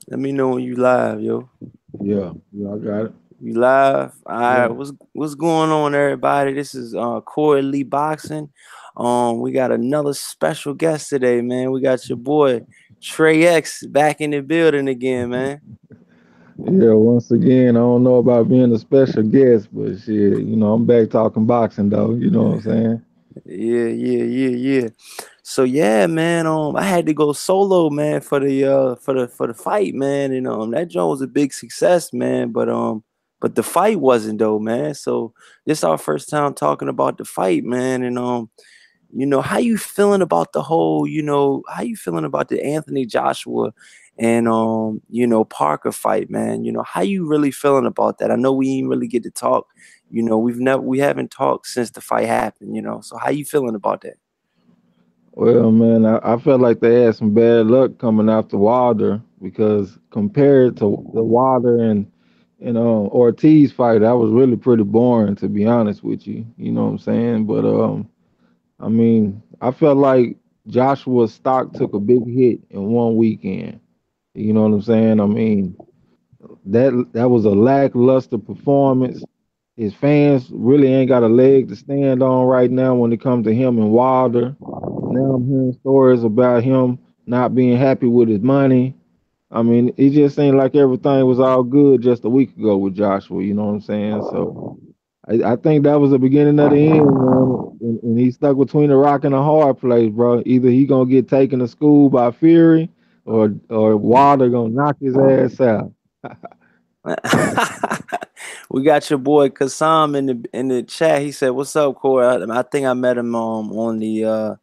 Let me know when you live, yo. Yeah, yeah, I got it. You live? All right. Yeah. What's going on, everybody? This is Corey Lee Boxing. We got another special guest today, man. We got your boy Trey X back in the building again, man. Yeah, once again, I don't know about being a special guest, but shit, I'm back talking boxing though, you know what I'm saying? Yeah. So yeah, man. I had to go solo, man, for the fight, man. And that joint was a big success, man. But the fight wasn't though, man. So this our first time talking about the fight, man. And how you feeling about the whole, how you feeling about the Anthony Joshua and Parker fight, man? How you really feeling about that? I know we ain't really get to talk. We haven't talked since the fight happened, So how you feeling about that? Well, man, I felt like they had some bad luck coming after Wilder because compared to the Wilder and Ortiz fight, that was really pretty boring to be honest with you. You know what I'm saying? But I mean, I felt like Joshua's stock took a big hit in one weekend. You know what I'm saying? I mean, that was a lackluster performance. His fans really ain't got a leg to stand on right now when it comes to him and Wilder. Now I'm hearing stories about him not being happy with his money. I mean, it just seemed like everything was all good just a week ago with Joshua. You know what I'm saying? So I think that was the beginning of the end, man. And he stuck between a rock and a hard place, bro. Either he gonna get taken to school by Fury, or Wilder gonna knock his ass out. We got your boy Kasam in the chat. He said, "What's up, Corey?" I think I met him on the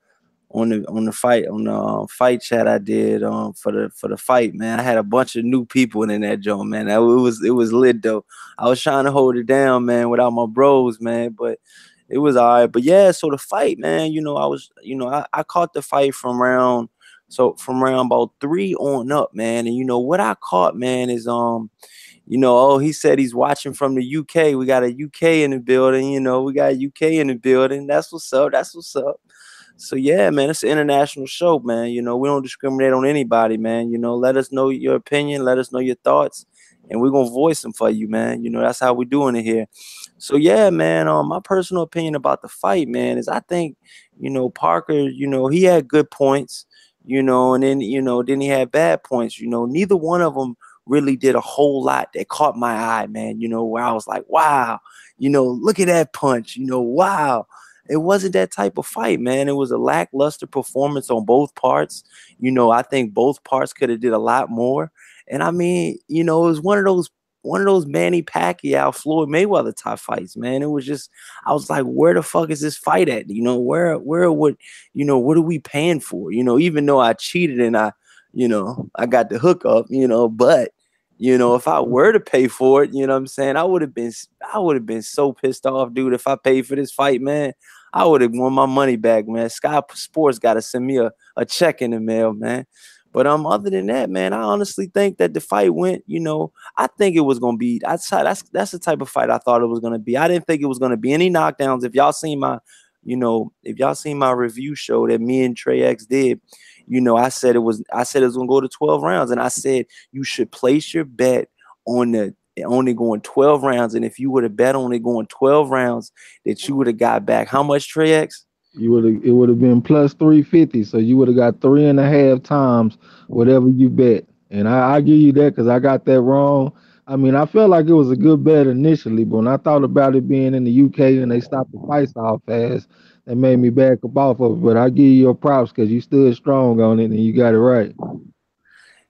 fight chat I did for the fight, man. I had a bunch of new people in that joint, man. It was lit though. I was trying to hold it down, man, without my bros, man, but it was all right. But yeah, so the fight, man, I caught the fight from round about three on up, man. And what I caught, man, is he said he's watching from the UK. We got a UK in the building, we got UK in the building. That's what's up. That's what's up. So yeah, man, it's an international show, man. We don't discriminate on anybody, man. Let us know your opinion, let us know your thoughts, and we're gonna voice them for you, man. That's how we're doing it here. So yeah, man. My personal opinion about the fight, man, is I think, Parker, he had good points, and then he had bad points. Neither one of them really did a whole lot that caught my eye, man. Where I was like, wow, look at that punch, wow. It wasn't that type of fight, man. It was a lackluster performance on both parts. I think both parts could have did a lot more. And I mean, it was one of those Manny Pacquiao Floyd Mayweather type fights, man. It was just I was like, where the fuck is this fight at? What are we paying for? Even though I cheated and I got the hookup, but if I were to pay for it, you know what I'm saying, I would have been so pissed off, dude. If I paid for this fight, man, I would have won my money back, man. Sky Sports got to send me a check in the mail, man. But other than that, man, I honestly think that the fight went, I think it was gonna be. That's the type of fight I thought it was gonna be. I didn't think it was gonna be any knockdowns. If y'all seen my review show that me and Trey X did, I said it was gonna go to 12 rounds, and I said you should place your bet on the only going 12 rounds, and if you would have bet on it going 12 rounds, that you would have got back how much, Trey X? It would have been plus 350, so you would have got 3.5 times whatever you bet. And I give you that because I got that wrong. I mean, I felt like it was a good bet initially, but when I thought about it being in the UK and they stopped the fights all fast, that made me back up off of it. But I give you your props because you stood strong on it and you got it right.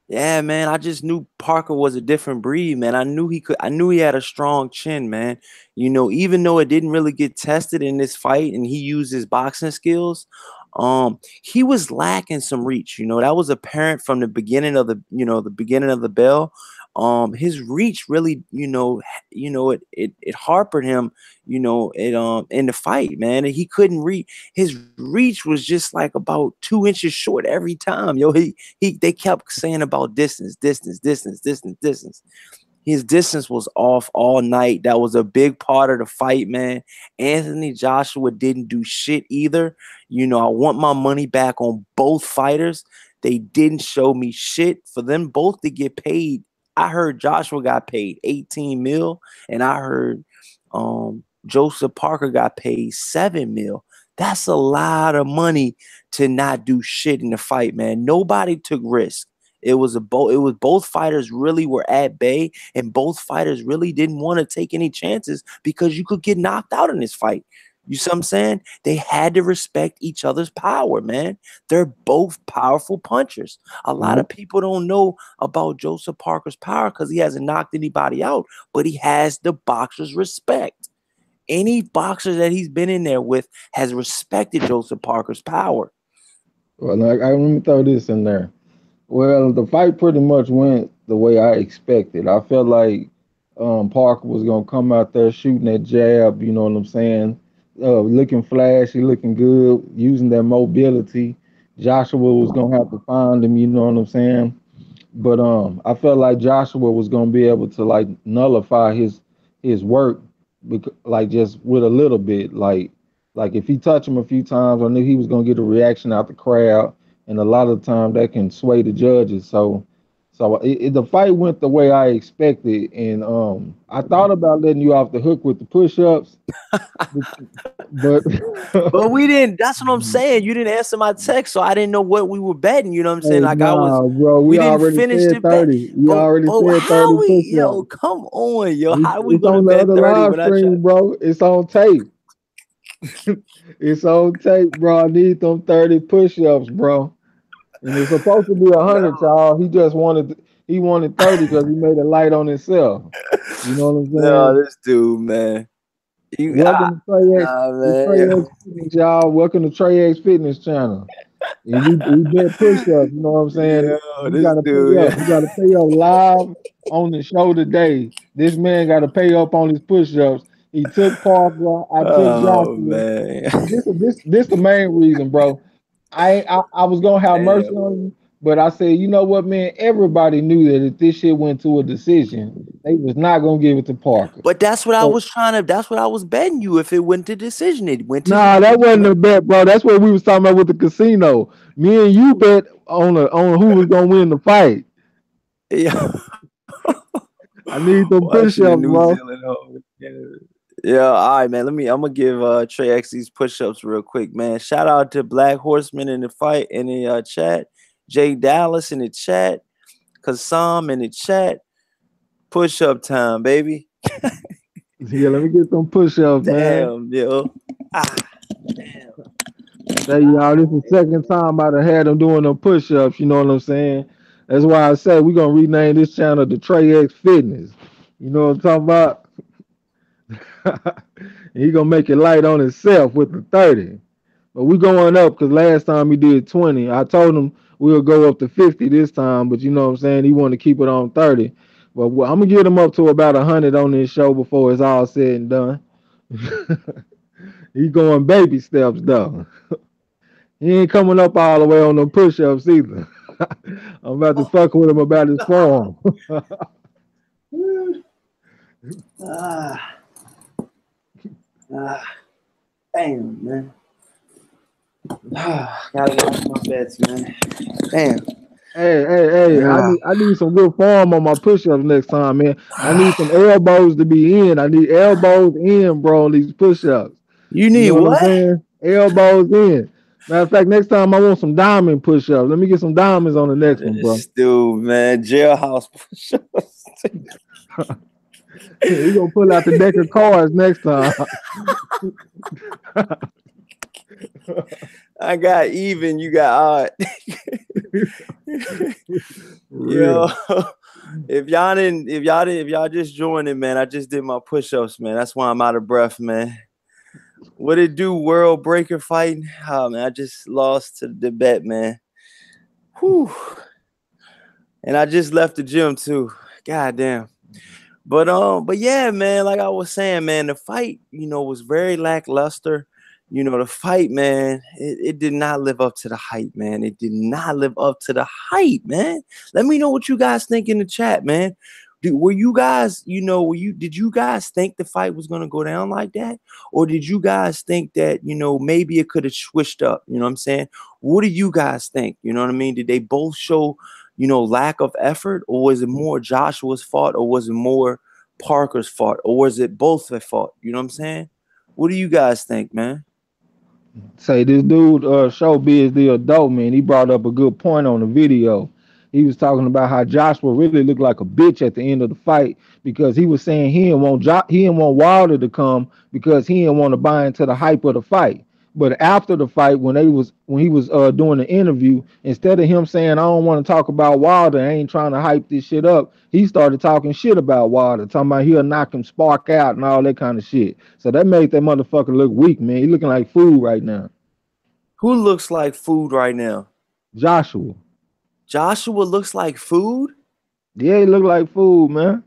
Yeah, man. I just knew Parker was a different breed, man. I knew he had a strong chin, man. Even though it didn't really get tested in this fight and he used his boxing skills, he was lacking some reach. That was apparent from the beginning of the bell. His reach really, it harpered him, in the fight, man. And he couldn't reach. His reach was just like about 2 inches short every time. They kept saying about distance, distance, distance, distance, distance. His distance was off all night. That was a big part of the fight, man. Anthony Joshua didn't do shit either. I want my money back on both fighters. They didn't show me shit. For them both to get paid, I heard Joshua got paid 18 mil, and I heard Joseph Parker got paid 7 mil. That's a lot of money to not do shit in the fight, man. Nobody took risk. It was both fighters really were at bay, and both fighters really didn't want to take any chances because you could get knocked out in this fight. You see what I'm saying? They had to respect each other's power, man. They're both powerful punchers. A lot of people don't know about Joseph Parker's power because he hasn't knocked anybody out, but he has the boxer's respect. Any boxer that he's been in there with has respected Joseph Parker's power. Well, let me throw this in there. Well, the fight pretty much went the way I expected. I felt like Parker was gonna come out there shooting that jab. You know what I'm saying? Looking flashy, looking good, using that mobility. Joshua was gonna have to find him. You know what I'm saying? But I felt like Joshua was gonna be able to like nullify his work, like just with a little bit, like if he touched him a few times, I knew he was gonna get a reaction out the crowd, and a lot of the time that can sway the judges. So the fight went the way I expected, and I thought about letting you off the hook with the push-ups, but But we didn't. That's what I'm saying. You didn't answer my text, so I didn't know what we were betting. You know what I'm saying? hey, Like I was, nah, bro, we we didn't already finish said the bet. 30. We already But said 30 how we, push-ups. yo, come on, yo, how we It's gonna on the bet other 30 live when I try? stream, bro. It's on tape. It's on tape, bro. I need them 30 push-ups, bro. And it's supposed to be 100, No, y'all. He wanted 30 because he made it light on himself. You know what I'm no, saying? this dude, man. You, Welcome to Trey X, nah, the man. Trey X Fitness, y'all. Welcome to Trey X Fitness channel. And we bet push-ups, you know what I'm saying? Yo, You this gotta pay dude. up. You gotta pay up live on the show today. This man gotta pay up on his push-ups. He took Parker, I took Oh Joshua. man. This the main reason, bro. I was gonna have mercy Damn. on you, but I said, you know what, man? Everybody knew that if this shit went to a decision, they was not gonna give it to Parker. But that's what I So was trying to. That's what I was betting you. If it went to decision, it went to nah, that wasn't decision. a bet, bro. That's what we was talking about with the casino. Me and you bet on who was gonna win the fight. Yeah. I need them Watching the push-ups, New bro. Zealand home. Yeah, all right, man. I'm gonna give Trey X these push-ups real quick, man. Shout out to Black Horseman in the fight in the chat, Jay Dallas in the chat, Kasam in the chat. Push-up time, baby. Yeah, let me get some push-ups, man. Damn, yo. Ah, damn. Tell y'all, this is the second time I'd have had them doing them push-ups. You know what I'm saying? That's why I said we're gonna rename this channel the Trey X Fitness. You know what I'm talking about? He gonna make it light on himself with the 30. But we going up because last time he did 20. I told him we'll go up to 50 this time, but you know what I'm saying? He wanted to keep it on 30. But I'm gonna get him up to about 100 on this show before it's all said and done. He going baby steps though. He ain't coming up all the way on them push-ups either. I'm about to fuck with him about his form. Ah, ah, damn, man. Ah, gotta watch my bets, man. Damn. Hey! Yeah. I need some good form on my push-ups next time, man. I need some elbows to be in. I need elbows in, bro, on these push-ups. You You need know what I'm what? saying? Elbows in. Matter of fact, next time I want some diamond push-ups. Let me get some diamonds on the next one, bro. This dude, man. Jailhouse push-ups. He gonna pull out the deck of cards next time. I got even, you got odd. Yo, Real. if y'all just joined in, man, I just did my push-ups, man. That's why I'm out of breath, man. What it do, world breaker fighting? Oh man, I just lost to the bet, man. Whew. And I just left the gym too. God damn. But yeah, man, like I was saying, man, the fight, was very lackluster. The fight, man, it did not live up to the hype, man. It did not live up to the hype, man. Let me know what you guys think in the chat, man. Were you guys, did you guys think the fight was gonna go down like that, or did you guys think that maybe it could have switched up? You know what I'm saying? What do you guys think? You know what I mean? Did they both show lack of effort, or was it more Joshua's fault, or was it more Parker's fault, or was it both their fault? You know what I'm saying? What do you guys think, man? Say this dude, Showbiz the adult man, he brought up a good point on the video. He was talking about how Joshua really looked like a bitch at the end of the fight because he was saying he didn't want Wilder to come because he didn't want to buy into the hype of the fight. But after the fight, when he was doing the interview, instead of him saying I don't want to talk about Wilder, I ain't trying to hype this shit up, he started talking shit about Wilder, talking about he'll knock him spark out and all that kind of shit. So that made that motherfucker look weak, man. He looking like food right now. Who looks like food right now? Joshua. Joshua looks like food? Yeah, he look like food, man.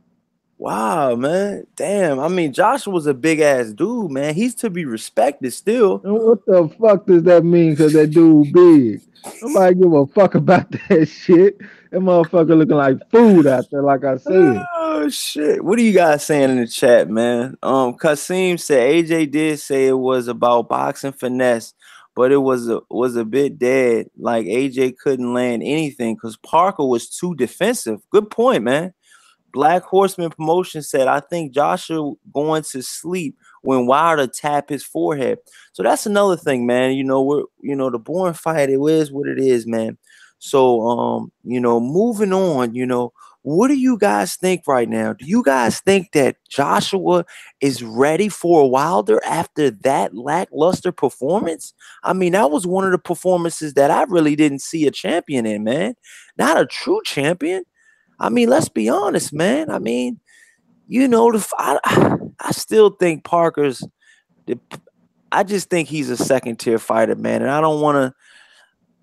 Wow, man. Damn. I mean, Joshua's a big ass dude, man. He's to be respected still. And what the fuck does that mean? Cause that dude big. Nobody give a fuck about that shit. That motherfucker looking like food out there, like I said. Oh shit. What are you guys saying in the chat, man? Kasim said AJ did say it was about boxing finesse, but it was a bit dead. Like AJ couldn't land anything because Parker was too defensive. Good point, man. Black Horseman Promotion said, I think Joshua going to sleep when Wilder tap his forehead. So that's another thing, man. The boring fight, it is what it is, man. So moving on, what do you guys think right now? Do you guys think that Joshua is ready for Wilder after that lackluster performance? I mean, that was one of the performances that I really didn't see a champion in, man. Not a true champion. I mean, let's be honest, man. I mean, I still think I just think he's a second tier fighter, man. And I don't want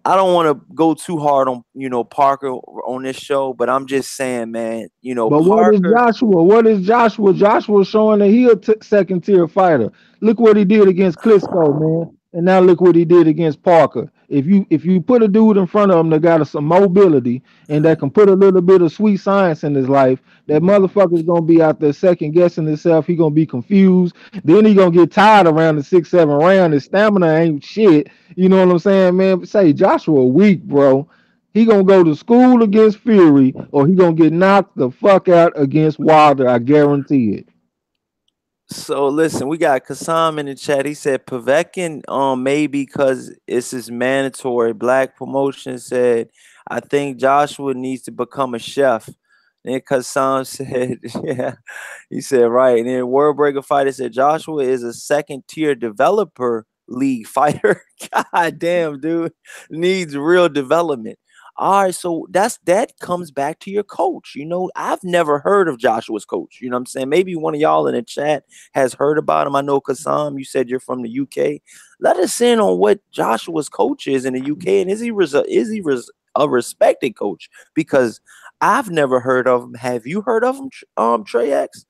to go too hard on, Parker on this show, but I'm just saying, man, But what is Parker. Joshua? What is Joshua? Joshua showing that he a second tier fighter. Look what he did against Klitschko, man, and now look what he did against Parker. If you put a dude in front of him that got some mobility and that can put a little bit of sweet science in his life, that motherfucker's gonna be out there second guessing himself. He gonna be confused. Then he gonna get tired around the 6, 7 round. His stamina ain't shit. You know what I'm saying, man? Say Joshua weak, bro. He gonna go to school against Fury, or he gonna get knocked the fuck out against Wilder. I guarantee it. So listen, we got Kasam in the chat. He said Povetkin, maybe because it's his mandatory. Black Promotion said, I think Joshua needs to become a chef. Then Kasam said, yeah, he said right. And then Wordbreaker Fighter said Joshua is a second tier developer league fighter. God damn, dude, needs real development. All right, so that comes back to your coach. I've never heard of Joshua's coach. You know what I'm saying? Maybe one of y'all in the chat has heard about him. I know Kasam, you said you're from the UK. Let us in on what Joshua's coach is in the UK, and a respected coach? Because I've never heard of him. Have you heard of him, Trey X?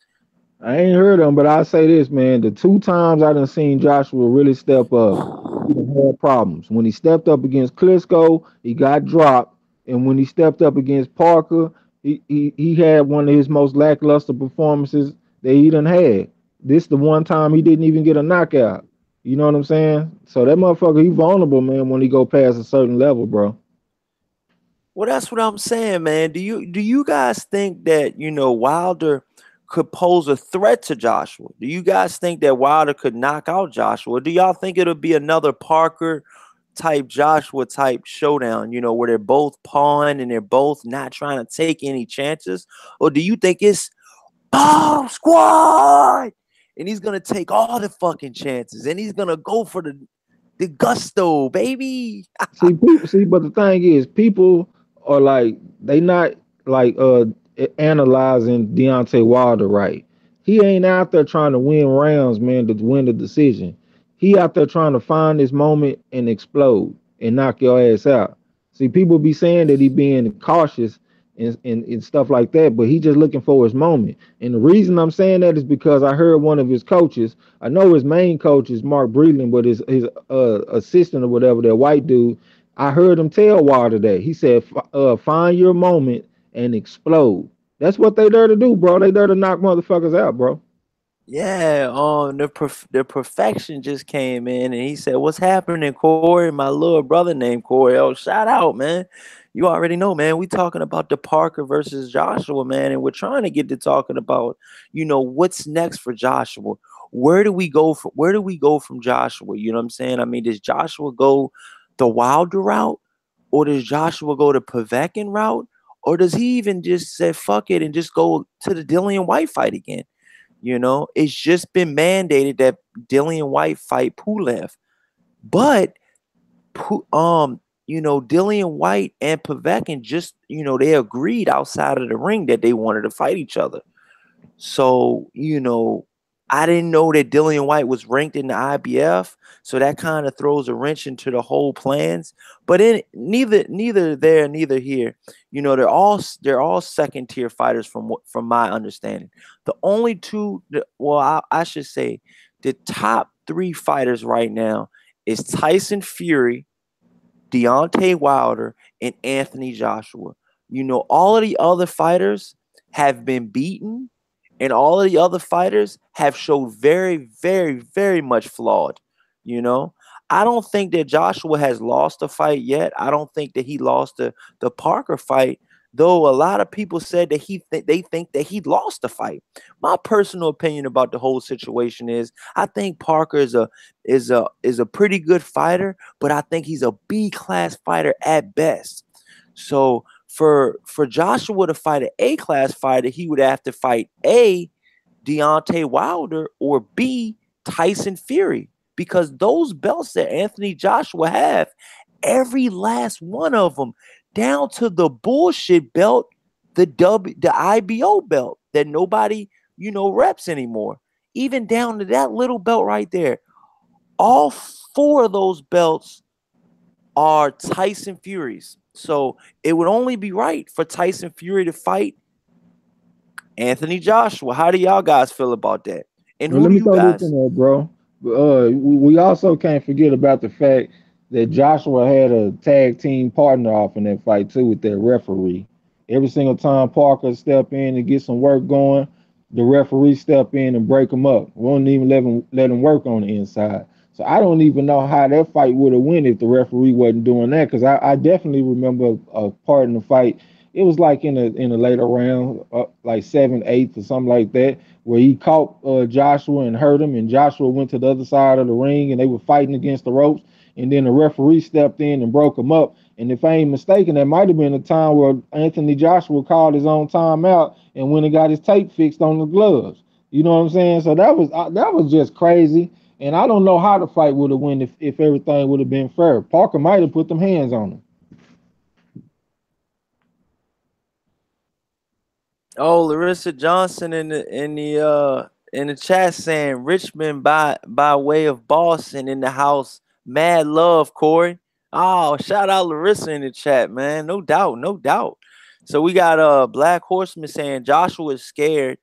I ain't heard of him, but I say this, man. The 2 times I done seen Joshua really step up, he done had problems. When he stepped up against Klitschko, he got dropped, and when he stepped up against Parker, he had one of his most lackluster performances that he done had. This the one time he didn't even get a knockout. You know what I'm saying? So that motherfucker, he vulnerable, man, when he go past a certain level, bro. Well, that's what I'm saying, man. Do you guys think that Wilder could pose a threat to Joshua? Do you guys think that Wilder could knock out Joshua? Do y'all think it'll be another Parker type Joshua type showdown? Where they're both pawned and they're both not trying to take any chances, or do you think it's bomb squad and he's gonna take all the fucking chances and he's gonna go for the gusto, baby? But the thing is, people are like they not like analyzing Deontay Wilder right. He ain't out there trying to win rounds, man, to win the decision. He out there trying to find his moment and explode and knock your ass out. See, people be saying that he being cautious and stuff like that, but he just looking for his moment. And the reason I'm saying that is because I heard one of his coaches. I know his main coach is Mark Breedlin, but his assistant or whatever, that white dude, I heard him tell Wilder that. He said, find your moment and explode. That's what they there to do, bro. They there to knock motherfuckers out, bro. Yeah, the perfection just came in and he said, "What's happening, Corey?" My little brother named Corey. Oh, shout out, man. You already know, man. We talking about the Parker versus Joshua, man, and we're trying to get to talking about, what's next for Joshua. Where do we go from Joshua? You know what I'm saying? I mean, does Joshua go the Wilder route, or does Joshua go the Povetkin route, or does he even just say fuck it and just go to the Dillian White fight again? It's just been mandated that Dillian White fight Pulev, but Dillian White and Povetkin just, they agreed outside of the ring that they wanted to fight each other. So, I didn't know that Dillian White was ranked in the IBF, so that kind of throws a wrench into the whole plans. But neither there, neither here. They're all second tier fighters from my understanding. The only two, well, I should say, the top three fighters right now is Tyson Fury, Deontay Wilder, and Anthony Joshua. All of the other fighters have been beaten, and all of the other fighters have showed very, very, very much flawed. You know, I don't think that Joshua has lost a fight yet. I don't think that he lost the Parker fight, though a lot of people said that they think that he lost the fight. My personal opinion about the whole situation is I think Parker is a pretty good fighter, but I think he's a B class fighter at best. So for Joshua to fight an A class fighter, he would have to fight A, Deontay Wilder, or B, Tyson Fury, because those belts that Anthony Joshua have, every last one of them, down to the bullshit belt, the IBO belt that nobody reps anymore, even down to that little belt right there. All four of those belts are Tyson Fury's. So it would only be right for Tyson Fury to fight Anthony Joshua. How do y'all guys feel about that? And Well, who let do me you throw this in guys? there, bro. We also can't forget about the fact that Joshua had a tag team partner off in that fight too with that referee. Every single time Parker step in and get some work going, the referee step in and break him up. Won't even let him work on the inside. So I don't even know how that fight would have went if the referee wasn't doing that. Because I definitely remember a part in the fight. It was like in a later round, like 7/8 or something like that, where he caught Joshua and hurt him, and Joshua went to the other side of the ring, and they were fighting against the ropes, and then the referee stepped in and broke him up. And if I ain't mistaken, that might have been a time where Anthony Joshua called his own timeout and went and got his tape fixed on the gloves. You know what I'm saying? So that was just crazy. And I don't know how the fight would have went if everything would have been fair. Parker might have put them hands on him. Oh, Larissa Johnson in the chat saying Richmond by way of Boston in the house. Mad love, Corey. Oh, shout out Larissa in the chat, man. No doubt, no doubt. So we got Black Horseman saying Joshua is scared.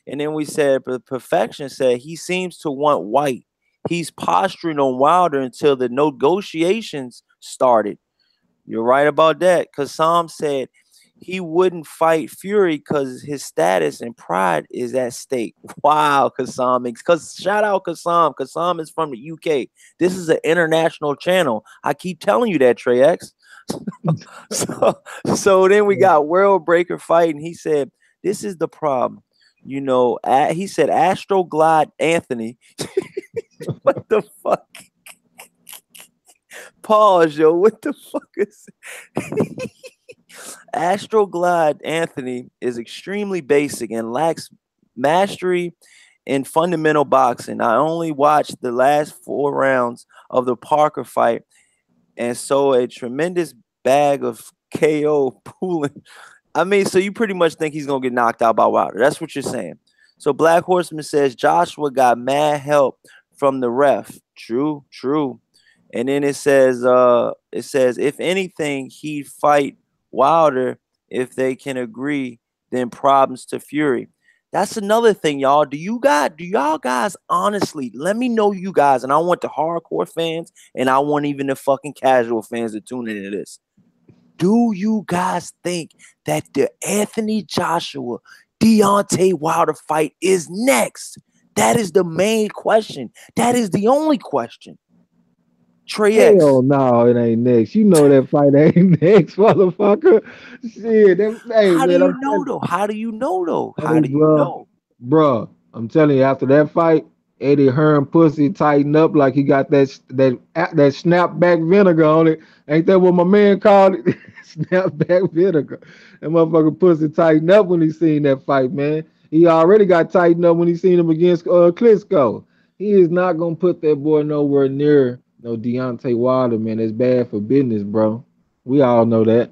And then we said Perfection said he seems to want White. He's posturing on Wilder until the negotiations started. You're right about that. Kasam said he wouldn't fight Fury because his status and pride is at stake. Wow, Kasam. Because shout out Kasam. Kasam is from the UK. This is an international channel. I keep telling you that, Trey X. so, so then we got World Breaker fighting. He said, this is the problem. He said Astroglide Anthony. What the fuck? Pause, yo. What the fuck is Astroglide Anthony is extremely basic and lacks mastery in fundamental boxing. I only watched the last 4 rounds of the Parker fight and saw a tremendous bag of KO pooling. I mean, so you pretty much think he's gonna get knocked out by Wilder. That's what you're saying. So Black Horseman says Joshua got mad help from the ref. True, true. And then it says if anything, he'd fight Wilder if they can agree, then problems to Fury. That's another thing, y'all. Do y'all guys honestly let me know, you guys, and I want the hardcore fans and I want even the fucking casual fans to tune into this. Do you guys think that the Anthony Joshua Deontay Wilder fight is next? That is the main question. That is the only question. Trey Hell X. no, it ain't next. You know that fight ain't next, motherfucker. Shit, hey How do man, you I'm know telling though? How do you know though? you, How hey do you bro, know? I'm telling you, after that fight, Eddie Hearn pussy tightened up like he got that snapback vinegar on it. Ain't that what my man called it? Snapback vinegar. That motherfucker pussy tightened up when he seen that fight, man. He already got tightened up when he seen him against Klitschko. He is not gonna put that boy nowhere near no Deontay Wilder, man. That's bad for business, bro. We all know that.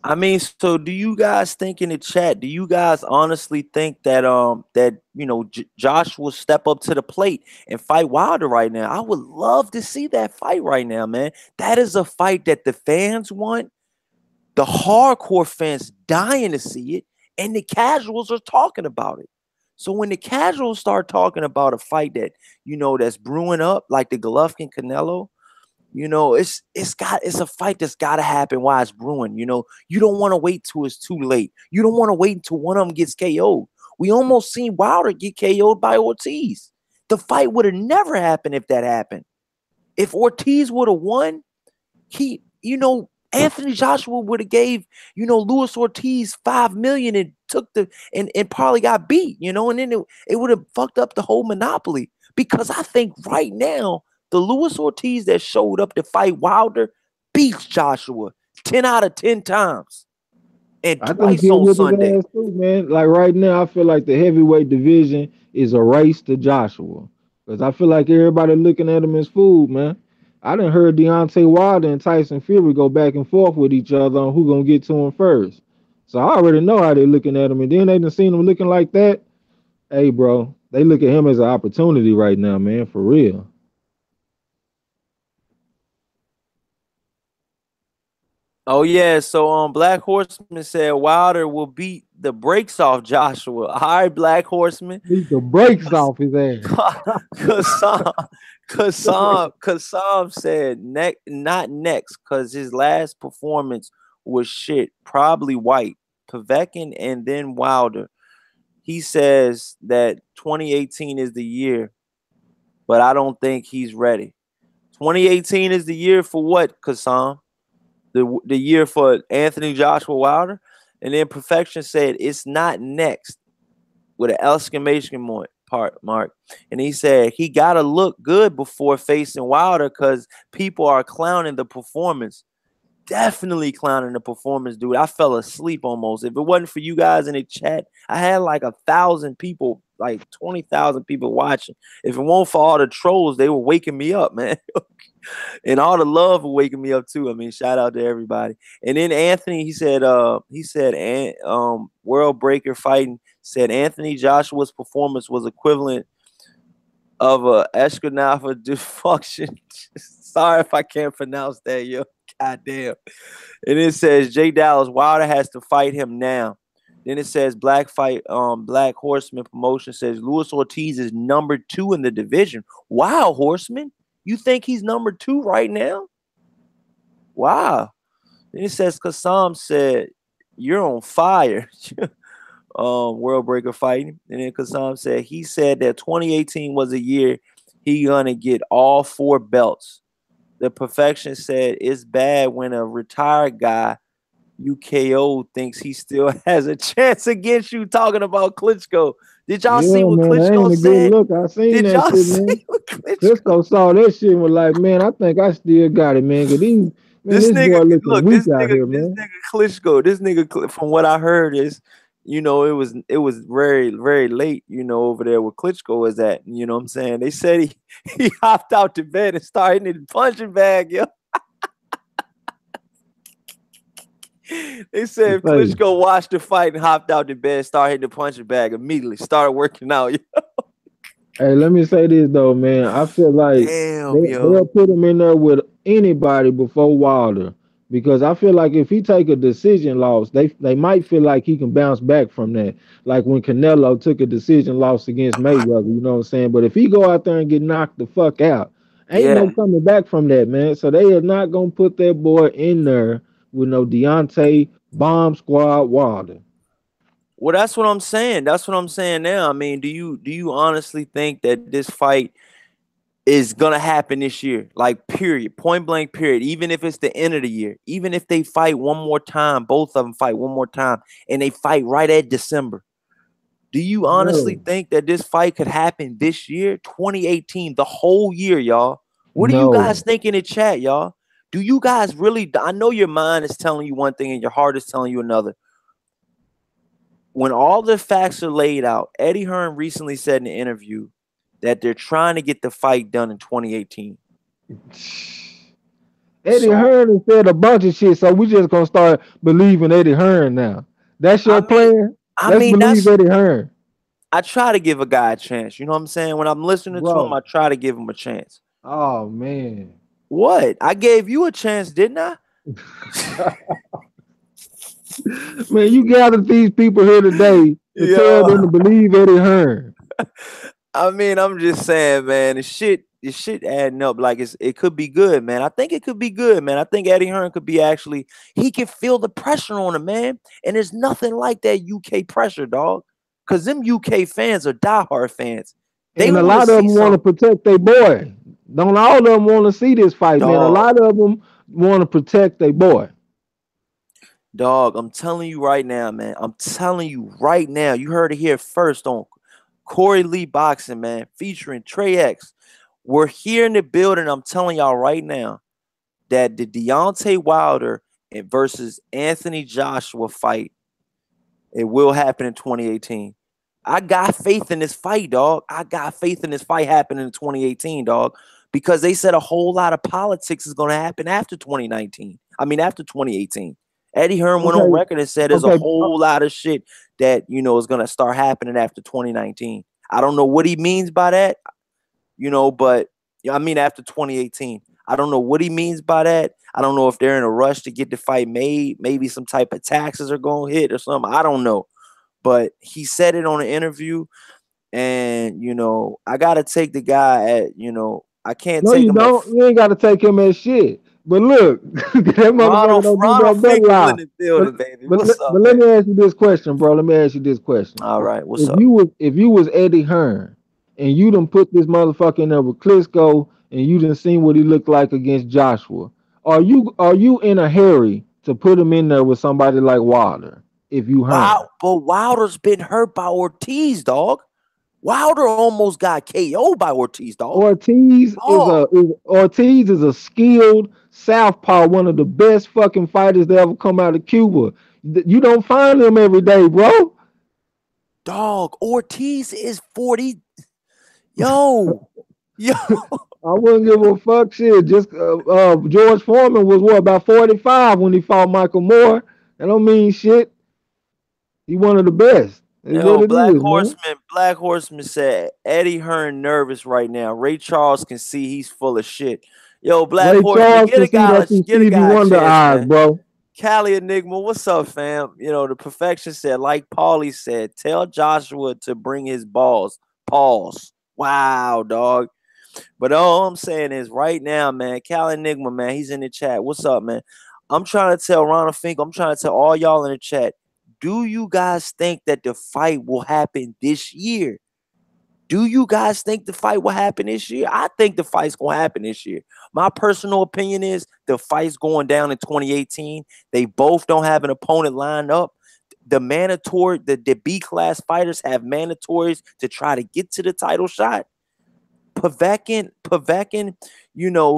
I mean, so do you guys think in the chat? Do you guys honestly think that Josh will step up to the plate and fight Wilder right now? I would love to see that fight right now, man. That is a fight that the fans want, the hardcore fans dying to see it, and the casuals are talking about it. So when the casuals start talking about a fight that that's brewing up, like the Golovkin Canelo, it's a fight that's got to happen while it's brewing. You don't want to wait till it's too late. You don't want to wait until one of them gets KO'd. We almost seen Wilder get KO'd by Ortiz. The fight would have never happened if that happened. If Ortiz would have won, Anthony Joshua would have gave, Luis Ortiz 5 million and took and probably got beat, and then it would have fucked up the whole monopoly. Because I think right now, the Luis Ortiz that showed up to fight Wilder beats Joshua 10 out of 10 times. And I think twice he'll on whip his Sunday. ass too, man. Like right now, I feel like the heavyweight division is a race to Joshua. Because I feel like everybody looking at him as food, man. I done heard Deontay Wilder and Tyson Fury go back and forth with each other on who gonna get to him first. So I already know how they looking at him. And then they done seen him looking like that. Hey, bro, they look at him as an opportunity right now, man, for real. Oh yeah, so Black Horseman said Wilder will beat the brakes off Joshua. All right, Black Horseman. Beat the brakes off his ass. Kasam, Kasam said not next, because his last performance was shit. Probably White, Povetkin, and then Wilder. He says that 2018 is the year, but I don't think he's ready. 2018 is the year for what, Kasam? The year for Anthony Joshua Wilder? And then Perfection said it's not next, with an exclamation mark. And he said he got to look good before facing Wilder because people are clowning the performance. Definitely clowning the performance, dude. I fell asleep almost. If it wasn't for you guys in the chat, I had like 1,000 people, like 20,000 people watching. If it weren't for all the trolls, they were waking me up, man. And all the love for waking me up too. I mean, shout out to everybody. And then Anthony, he said, World Breaker Fighting said Anthony Joshua's performance was equivalent of a Escanava dysfunction. Sorry if I can't pronounce that, yo. God damn. And it says Jay Dallas Wilder has to fight him now. Then it says Black Horseman Promotion says Luis Ortiz is number 2 in the division. Wow, Horseman. You think he's number 2 right now? Wow. Then it says Kasam said, you're on fire. World Breaker Fighting. And then Kasam said he said that 2018 was a year he gonna get all 4 belts. The Perfection said it's bad when a retired guy UKO thinks he still has a chance against you. Talking about Klitschko. Did y'all see Yeah, what man, that ain't Klitschko a good said? look. I seen Did that y'all shit, see man. what Klitschko? Crisco saw that shit and was like, man, I think I still got it, man. Cause these, man, This this nigga, boy looking look, weak out here, this man. nigga Klitschko, from what I heard is, it was very, very late, over there where Klitschko is at. You know what I'm saying? They said he hopped out the bed and started in the punching bag, yo. They To said say, Klitschko watched the fight and hopped out the bed, started hitting the punching bag immediately, started working out. hey, let me say this though, man. I feel like Damn, they'll yo. put him in there with anybody before Wilder. Because I feel like if he take a decision loss, they might feel like he can bounce back from that. Like when Canelo took a decision loss against Mayweather, you know what I'm saying? But if he go out there and get knocked the fuck out, ain't no Yeah. coming back from that, man. So they are not gonna put that boy in there with no Deontay Bomb Squad Wilder. Well, that's what I'm saying. That's what I'm saying now. I mean, do you honestly think that this fight is gonna happen this year? Like, period, point blank, period. Even if it's the end of the year, even if they fight one more time, both of them fight one more time, and they fight right at December. Do you honestly No, think that this fight could happen this year, 2018, the whole year, y'all? What do you guys no. think in the chat, y'all? Do you guys really? I know your mind is telling you one thing and your heart is telling you another. When all the facts are laid out, Eddie Hearn recently said in an interview that they're trying to get the fight done in 2018. Eddie So, Hearn said a bunch of shit, so we just gonna start believing Eddie Hearn now. That's I your mean, plan? I Let's mean believe that's Eddie Hearn. I try to give a guy a chance. You know what I'm saying? When I'm listening to him, Bro. I try to give him a chance. Oh man. What? I gave you a chance, didn't I? Man, you gathered these people here today to tell Yo, them to believe Eddie Hearn. I mean, I'm just saying, man, the shit adding up. Like, it could be good, man. I think it could be good, man. I think Eddie Hearn could be actually, he can feel the pressure on him, man. And there's nothing like that UK pressure, dog. Cause them UK fans are diehard fans. They And a want to lot of see them want to something, protect their boy. Don't all of them want to see this fight, man. A dog. lot of them want to protect their boy. Dog, I'm telling you right now, man. I'm telling you right now. You heard it here first on Corey Lee Boxing, man, featuring Trey X. We're here in the building. I'm telling y'all right now that the Deontay Wilder versus Anthony Joshua fight, it will happen in 2018. I got faith in this fight, dog. I got faith in this fight happening in 2018, dog, because they said a whole lot of politics is going to happen after 2019. I mean, after 2018. Eddie Hearn went on Okay, record and said there's a okay, whole lot of shit that, is going to start happening after 2019. I don't know what he means by that, but I mean, after 2018. I don't know what he means by that. I don't know if they're in a rush to get the fight made. Maybe some type of taxes are going to hit or something. I don't know. But he said it on an interview, and I gotta take the guy I can't no, take you him at don't. You ain't got to take him as shit. But look, that motherfucker Ronald don't do Ronald nothing but Finkel lie. in the But building, baby. but What's up, but let man? me ask you this question, bro. Let me ask you this question. All right, what's If up? you was Eddie Hearn and you done put this motherfucker in there with Klitschko and you done seen what he looked like against Joshua, are you in a hurry to put him in there with somebody like Wilder if you Wow, Hearn? but Wilder's been hurt by Ortiz, dog. Wilder almost got KO'd by Ortiz, dog. Oh, Ortiz is a skilled southpaw, one of the best fucking fighters that ever come out of Cuba. You don't find them every day, bro. dog. Ortiz is 40. Yo, yo, I wouldn't give a fuck shit. Just George Foreman was what about 45 when he fought Michael Moore. That don't mean shit. He one of the best. It's what yo. it Black is, man. Horseman. Black Horseman said Eddie Hearn nervous right now. Ray Charles can see he's full of shit. Yo, Black Ray Horseman, Charles get can a see guy, that through get a Stevie guy a Wonder chance, eyes, man. bro. Cali Enigma, what's up, fam? The perfection said, like Paulie said, tell Joshua to bring his balls. Pause. Wow, dog. But all I'm saying is right now, man, Cal Enigma, man, he's in the chat. What's up, man? I'm trying to tell Ronald Fink, I'm trying to tell all y'all in the chat, do you guys think that the fight will happen this year? Do you guys think the fight will happen this year? I think the fight's going to happen this year. My personal opinion is the fight's going down in 2018. They both don't have an opponent lined up. The B class fighters have mandatories to try to get to the title shot. Povetkin,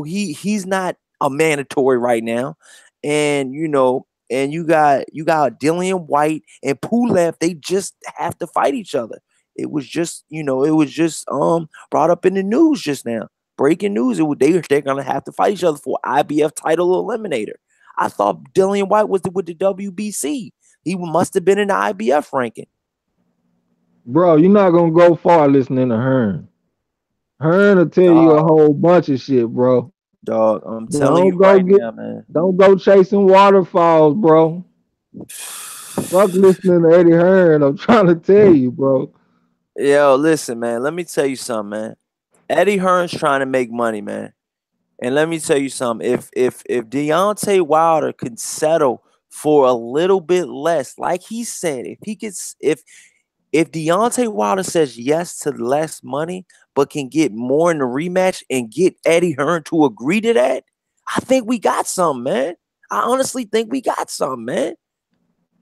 he's not a mandatory right now, and you got Dillian White and Pulev. They just have to fight each other. It was just brought up in the news just now. Breaking news. They're gonna have to fight each other for IBF title eliminator. I thought Dillian White was with the WBC. He must have been in the IBF ranking. Bro, you're not gonna go far listening to Hearn. Hearn will tell you a Dog, whole bunch of shit, bro. dog, I'm telling Don't you go right get, now, man. don't go chasing waterfalls, bro. Fuck listening to Eddie Hearn. I'm trying to tell you, bro. Yo, listen, man. Let me tell you something, man. Eddie Hearn's trying to make money, man. And let me tell you something. If Deontay Wilder can settle for a little bit less, like he said, if he gets if Deontay Wilder says yes to less money, but can get more in the rematch and get Eddie Hearn to agree to that, I think we got something, man. I honestly think we got something, man.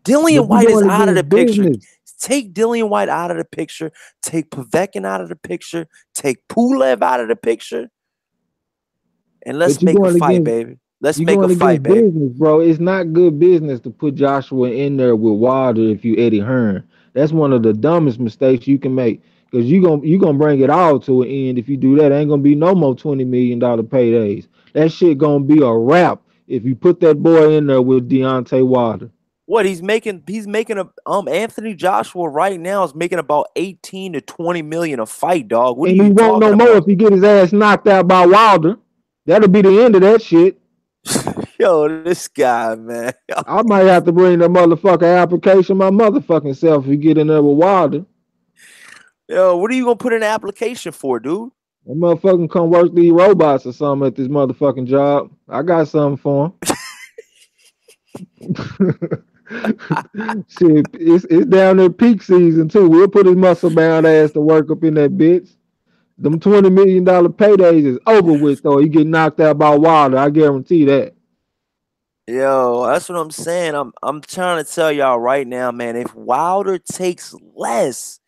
But Dillian you White is going out of the against picture. business. Take Dillian White out of the picture. Take Povetkin out of the picture. Take Pulev out of the picture. And let's But you make a going fight, against baby. Let's you make a going fight, against baby. business, bro. It's not good business to put Joshua in there with Wilder if you Eddie Hearn. That's one of the dumbest mistakes you can make. Because you gonna bring it all to an end if you do that. Ain't gonna be no more $20 million paydays. That shit gonna be a wrap if you put that boy in there with Deontay Wilder. What he's making a Anthony Joshua right now is making about 18 to 20 million a fight, dog. What are And he you won't talking no more about? if he get his ass knocked out by Wilder. That'll be the end of that shit. Yo, this guy, man. I might have to bring that motherfucker application my motherfucking self if you get in there with Wilder. Yo, what are you gonna put in the application for, dude? That motherfucking come work these robots or something at this motherfucking job. I got something for him. Shit, it's down there peak season too. We'll put his muscle bound ass to work up in that bitch. Them $20 million paydays is over with though. He get knocked out by Wilder. I guarantee that. Yo, that's what I'm saying. I'm trying to tell y'all right now, man. If Wilder takes less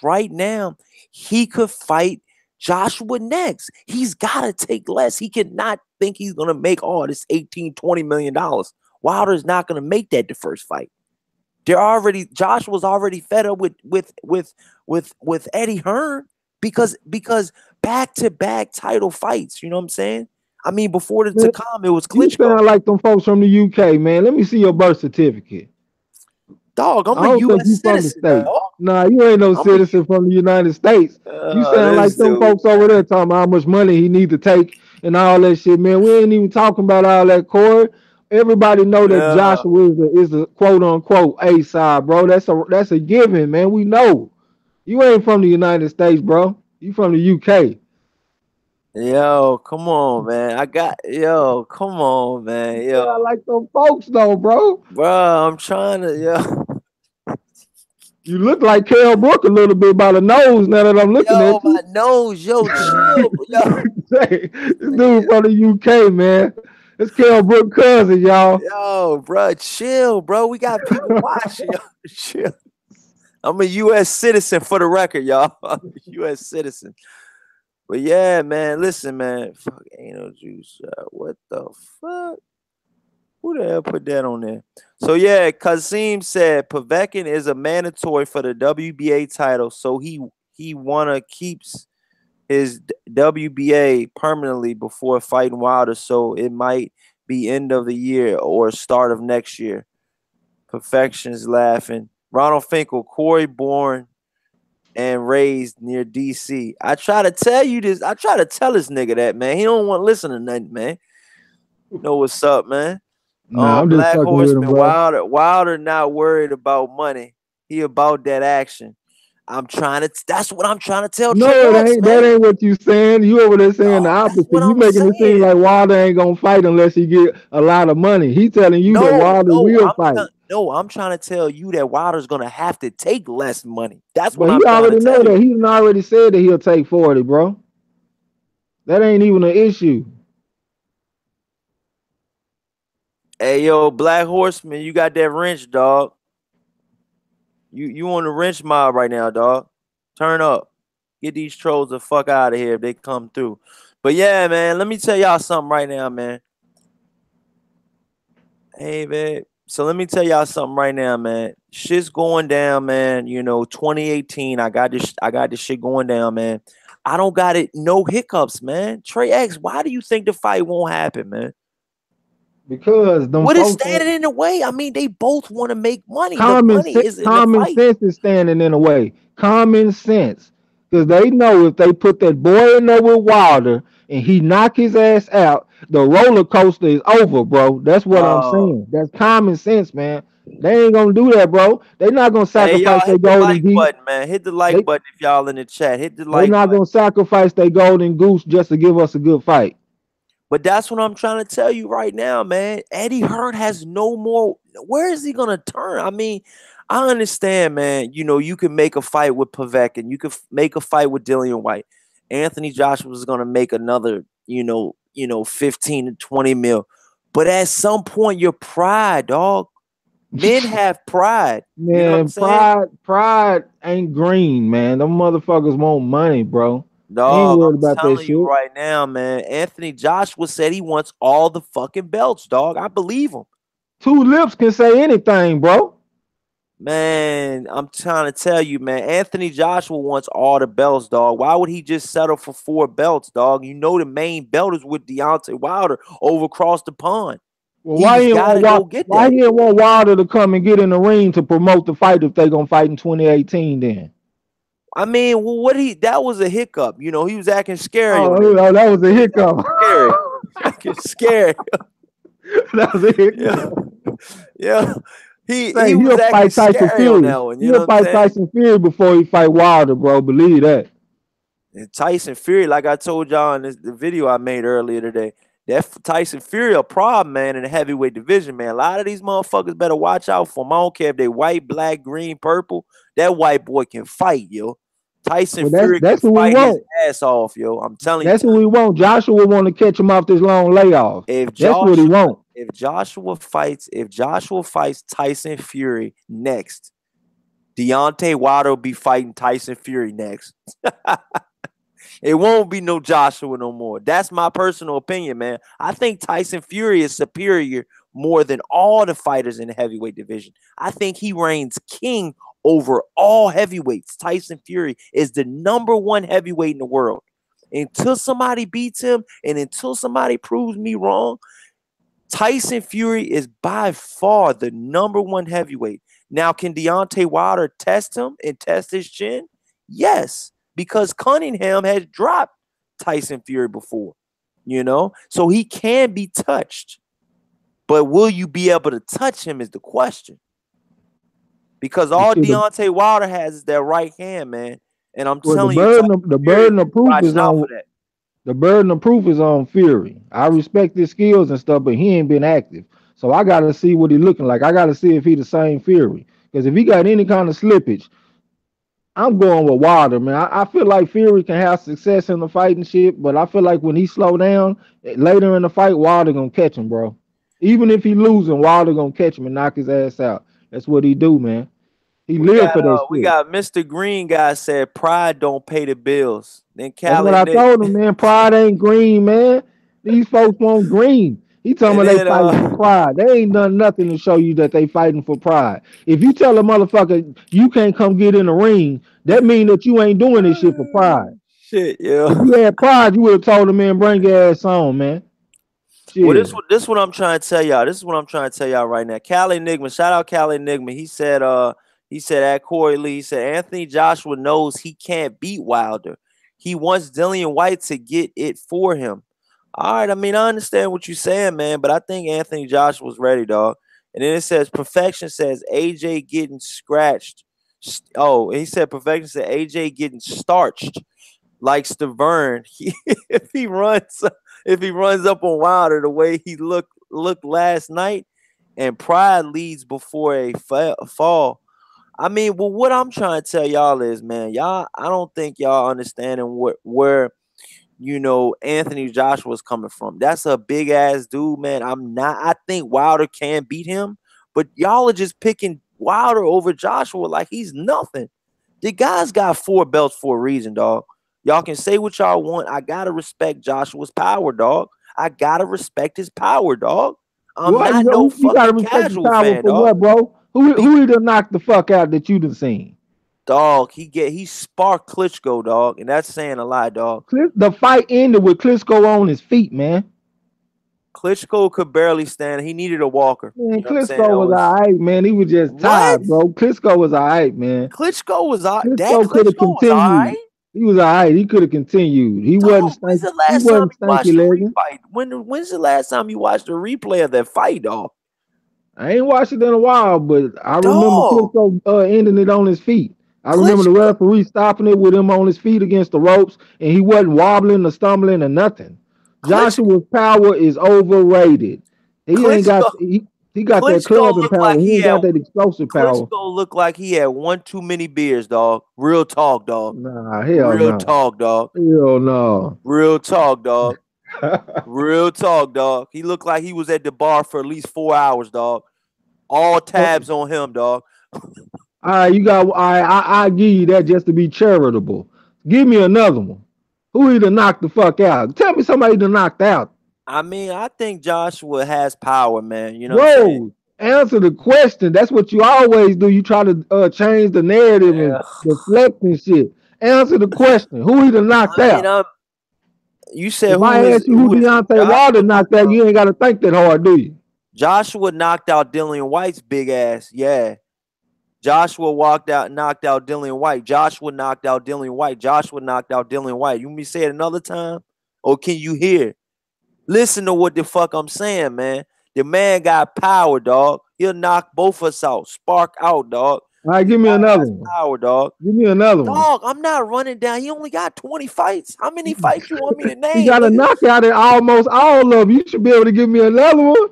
right now, he could fight Joshua next. He's gotta take less. He cannot think he's gonna make all this 18, $20 million. Wilder's not gonna make that the first fight. Joshua's already fed up with Eddie Hearn because back to back title fights. You know what I'm saying? I mean, before the Man, Takam, it was you Klitschko. sound like them folks from the UK, man. Let me see your birth certificate. Dog, I'm I a don't think you U.S. from the citizen, States. dog. Nah, you ain't no I'm a citizen from the United States. You sound like this them dude. folks over there talking about how much money he need to take and all that shit, man. We ain't even talking about all that, Corey. Everybody know that Yeah, Joshua is a quote unquote A side, bro. That's a given, man. We know. You ain't from the United States, bro. You from the UK. yo, come on, man. Yo, come on, man. You Yo, sound like them folks though, bro. bro, I'm trying to, yo, You look like Carol Brook a little bit by the nose now that I'm looking yo, at my you. nose, yo, chill, yo, Say, this dude from the UK, man. It's Kell Brook cousin, y'all. yo, bro, chill, bro. We got people watching, yo, chill. I'm a U.S. citizen for the record, y'all. U.S. citizen. But yeah, man, listen, man. Fuck, ain't no juice. What the fuck? Who the hell put that on there? So yeah, Kazim said Povetkin is a mandatory for the WBA title, so he wanna keeps his WBA permanently before fighting Wilder. So it might be end of the year or start of next year. Perfection's laughing. Ronald Finkel, Corey born and raised near DC. I try to tell you this. I try to tell this nigga that, man. He don't want to listen to nothing, man. You know what's up, man? Nah, I'm just Black fucking with him, Horseman, bro. Wilder not worried about money. He about that action. That's what I'm trying to tell No, Trey it X, ain't. That man. ain't what you saying. You over there saying the Dog, that's opposite. what You I'm making it seem saying. like Wilder ain't gonna fight unless he get a lot of money. He telling you that No, Wilder no, will fight. I'm trying to tell you that Wilder's gonna have to take less money. That's what But he I'm trying to already know tell that. you. He done already said that he'll take 40, bro. That ain't even an issue. Hey, yo, Black Horseman, you got that wrench, dog. You on the wrench mob right now, dog. Turn up. Get these trolls the fuck out of here if they come through. But yeah, man, let me tell y'all something right now, man. Hey, man. So let me tell y'all something right now, man. Shit's going down, man. 2018. I got this shit going down, man. I don't got it, no hiccups, man. Trey X, why do you think the fight won't happen, man? Because them What is folks ain't standing in the way? I mean, they both want to make money. The common money sense, is in the common fight. sense is standing in the way. Common sense, because they know if they put that boy in there with Wilder and he knock his ass out, the roller coaster is over, bro. That's what I'm Oh, saying. That's common sense, man. They ain't gonna do that, bro. They not gonna hey, y'all, sacrifice their hit the golden like geese. button, man. Hit the like They button if y'all in the chat. Hit the they like not button. gonna sacrifice their golden goose just to give us a good fight. But that's what I'm trying to tell you right now, man. Eddie Hearn has no more. Where is he gonna turn? I mean, I understand, man. You know, you can make a fight with Pavek, and you can make a fight with Dillian White. Anthony Joshua is gonna make another, 15 to 20 mil. But at some point, your pride, dog. Men have pride. You know what I'm Man, saying? pride ain't green, man. Them motherfuckers want money, bro. They ain't Dog, worried I'm about that telling you shit. right now, man. Anthony Joshua said he wants all the fucking belts, dog. I believe him. Two lips can say anything, bro. Man, I'm trying to tell you, man. Anthony Joshua wants all the belts, dog. Why would he just settle for 4 belts, dog? You know the main belt is with Deontay Wilder over across the pond. Well, He's got to go get Why that. he didn't want Wilder to come and get in the ring to promote the fight if they gonna fight in 2018 then? I mean, well, that was a hiccup. You know, he was acting scary Oh, on it. that was a He was hiccup. acting scary. Acting scary. That was a Yeah. hiccup. Yeah. He Say was he'll acting fight Tyson scary on Fury. that one. You know He'll what I'm fight saying? Tyson Fury before he fight Wilder, bro. Believe that. And Tyson Fury, like I told y'all in the video I made earlier today, that Tyson Fury a problem, man, in the heavyweight division, man. A lot of these motherfuckers better watch out for him. I don't care if they white, black, green, purple. That white boy can fight, yo. Tyson Well, Fury can that's what we fight his want. ass off, yo. I'm telling you. That's what we want. Joshua want to catch him off this long layoff. If That's what he Joshua, want. if Joshua fights Tyson Fury next, Deontay Wilder will be fighting Tyson Fury next. It won't be no Joshua no more. That's my personal opinion, man. I think Tyson Fury is superior more than all the fighters in the heavyweight division. I think he reigns king over all heavyweights. Tyson Fury is the number one heavyweight in the world. Until somebody beats him and until somebody proves me wrong, Tyson Fury is by far the number one heavyweight. Now, can Deontay Wilder test him and test his chin? Yes, because Cunningham has dropped Tyson Fury before, so he can be touched. But will you be able to touch him is the question. Because You all should have. Deontay Wilder has is that right hand, man. And I'm Well, telling you, Tyson the Fury is burden of proof is watching out on for that. the burden of proof is on Fury. I respect his skills and stuff, but he ain't been active. So I got to see what he looking like. I got to see if he the same Fury. Because if he got any kind of slippage, I'm going with Wilder, man. I feel like Fury can have success in the fighting shit, but I feel like when he slow down later in the fight, Wilder gonna catch him, bro. Even if he losing, Wilder gonna catch him and knock his ass out. That's what he do, man. He We live got for that we shit. got Mr. Green guy said pride don't pay the bills. Then That's what Callie I Nick told him, man. Pride ain't green, man. These folks want green. He talking and about they then fighting for pride. They ain't done nothing to show you that they fighting for pride. If you tell a motherfucker you can't come get in the ring, that mean that you ain't doing this shit for pride. shit, If yeah. you had pride, you would have told him, man, bring your ass on, man. Well, this Shit. what this what I'm trying to tell y'all. This is what I'm trying to tell y'all right now. Callie Nigma, shout out Callie Nigma. He said at Corey Lee, he said Anthony Joshua knows he can't beat Wilder. He wants Dillian White to get it for him. All right, I mean, I understand what you're saying, man, but I think Anthony Joshua's ready, dog. And then it says perfection says AJ getting scratched. Oh, he said perfection said AJ getting starched like Stavern. If he runs up on Wilder the way he looked last night, and pride leads before a fall. I mean, well, what I'm trying to tell y'all is, man, I don't think y'all understanding where Anthony Joshua's coming from. That's a big ass dude, man. I think Wilder can beat him, but y'all are just picking Wilder over Joshua like he's nothing. The guy's got 4 belts for a reason, dog. Y'all can say what y'all want. I gotta respect Joshua's power, dog. I gotta respect his power, dog. I'm Why not no you gotta fucking respect the casual power fan, for dog. what, bro? Who he done knocked the fuck out that you done seen? Dog, he sparked Klitschko, dog, and that's saying a lot, dog. The fight ended with Klitschko on his feet, man. Klitschko could barely stand. He needed a walker. Man, You know what I'm saying? Klitschko That was was all right, man. He was just what? tired, bro. Klitschko was all right, man. Klitschko was all that Klitschko could have Klitschko was all continued. right. He was all right. He could have continued. He wasn't Dog, when's stank. the He last time wasn't you stanky watched a legging. refight? When's the last time you watched a replay of that fight, dog? I ain't watched it in a while, but I remember Dog, Klitschko ending it on his feet. I remember the Klitschko, referee stopping it with him on his feet against the ropes, and he wasn't wobbling or stumbling or nothing. Klitschko, Joshua's power is overrated. He ain't got Klitschko, he got that Klitschko clubbing looked power. like He he ain't had got that explosive power. Klitschko looked like he had one too many beers, dog. Real talk, dog. Nah, hell Real no. talk, dog. Hell no. Real talk, dog. Real talk, dog. He looked like he was at the bar for at least 4 hours, dog. All tabs on him, dog. All right, you got. I give you that just to be charitable. Give me another one. Who he done knocked the fuck out? Tell me somebody done knocked out. I mean, I think Joshua has power, man. You know what I'm saying? Bro, answer the question. That's what you always do. You try to change the narrative and Yeah. deflect and shit. Answer the question. Who he done knocked I mean, out? you said If I ask you who who is Deontay Wilder Joshua knocked knocked out, out? you ain't got to think that hard, do you? Joshua knocked out Dillian White's big ass. Yeah. Joshua knocked out Dillian White. Joshua knocked out Dillian White. Joshua knocked out Dillian White. You want me to say it another time? Or can you hear? Listen to what the fuck I'm saying, man. The man got power, dog. He'll knock both of us out. Spark out, dog. All right, The give me guy another has one. power, dog. Give me another one. Dog, I'm not running down. He only got 20 fights. How many fights you want me to He name, got a nigga? knockout in almost all of them. You should be able to give me another one.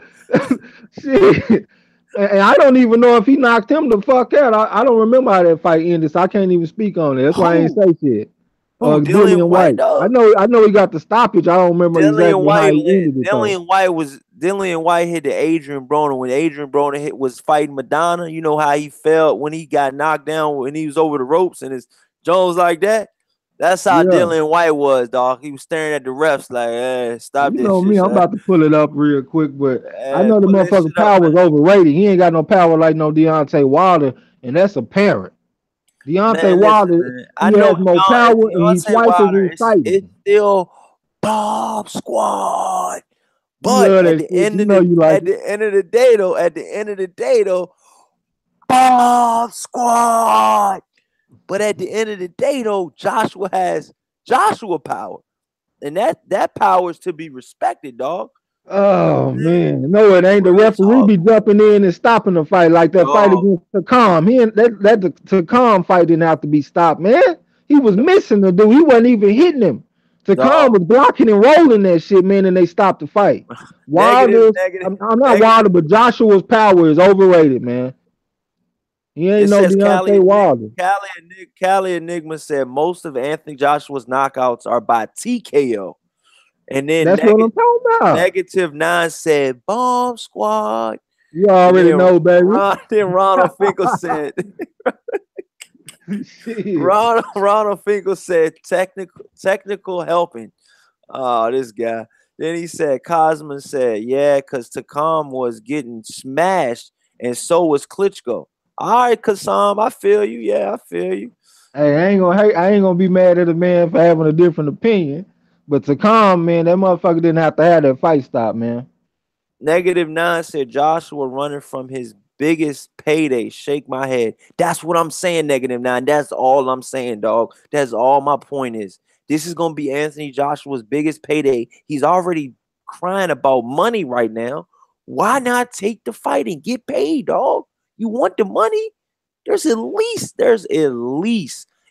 Shit. And I don't even know if he knocked him the fuck out. I don't remember how that fight ended, so I can't even speak on it. That's why I ain't Who? say shit. Who? Dillian Dillian White, White. dog? I know he got the stoppage. I don't remember exactly how he ended it though. Dillian White hit the Adrian Broner when Adrian Broner was fighting Madonna. You know how he felt when he got knocked down when he was over the ropes and his Jones like that. That's how Yeah. Dillian White was, dog. He was staring at the refs like, "Hey, stop You this know me, shit, I'm son. about to pull it up real quick, but I Hey, know the pull that motherfucker shit up, power man." is overrated. He ain't got no power like no Deontay Wilder, and that's apparent. Deontay Man, listen, Wilder, man. I he know has more power and he Deontay twice as Wilder is it's exciting. still Bomb Squad. You But love that shit. You know you like at it. the end of the day, Bomb Squad. But at the end of the day, though, Joshua has Joshua power, and that power is to be respected, dog. You know what Oh I'm saying? man, no, it ain't. The Real referee talk, be jumping in and stopping the fight like that fight dog. against Takam. He ain't, that the Takam fight didn't have to be stopped, man. He was missing the dude. He wasn't even hitting him. Takam Dog. was blocking and rolling that shit, man, and they stopped the fight. Negative, Wilder, negative, I'm not negative. Wilder, but Joshua's power is overrated, man. He It ain't no says Deontay Wilder. Cali Enigma said most of Anthony Joshua's knockouts are by TKO. And then That's what I'm talking about. negative nine said bomb squad. You And already then know, baby. Ronald Finkel said Shit. Ronald Finkel said technical helping. Oh, this guy. Then he said Cosman said, yeah, because Takam was getting smashed, and so was Klitschko. All right, Kasam, I feel you. Yeah, I feel you. Hey, I ain't gonna be mad at a man for having a different opinion. But to calm, man, that motherfucker didn't have to have that fight stop, man. Negative nine said Joshua running from his biggest payday. Shake my head. That's what I'm saying, negative nine. That's all I'm saying, dog. That's all my point is. This is gonna be Anthony Joshua's biggest payday. He's already crying about money right now. Why not take the fight and get paid, dog? You want the money? There's at least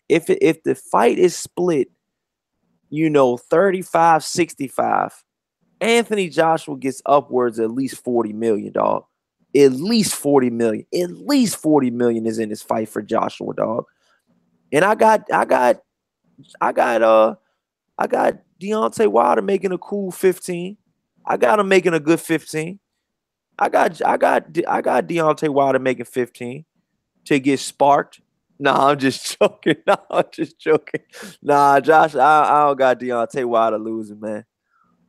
if the fight is split, 35-65. Anthony Joshua gets upwards at least 40 million, dog. At least 40 million. At least 40 million is in this fight for Joshua, dog. And I got I got Deontay Wilder making a cool 15. I got him making a good 15. I got Deontay Wilder making 15 to get sparked. Nah, I'm just joking. Nah, I'm just joking. Nah, Josh, I don't got Deontay Wilder losing, man.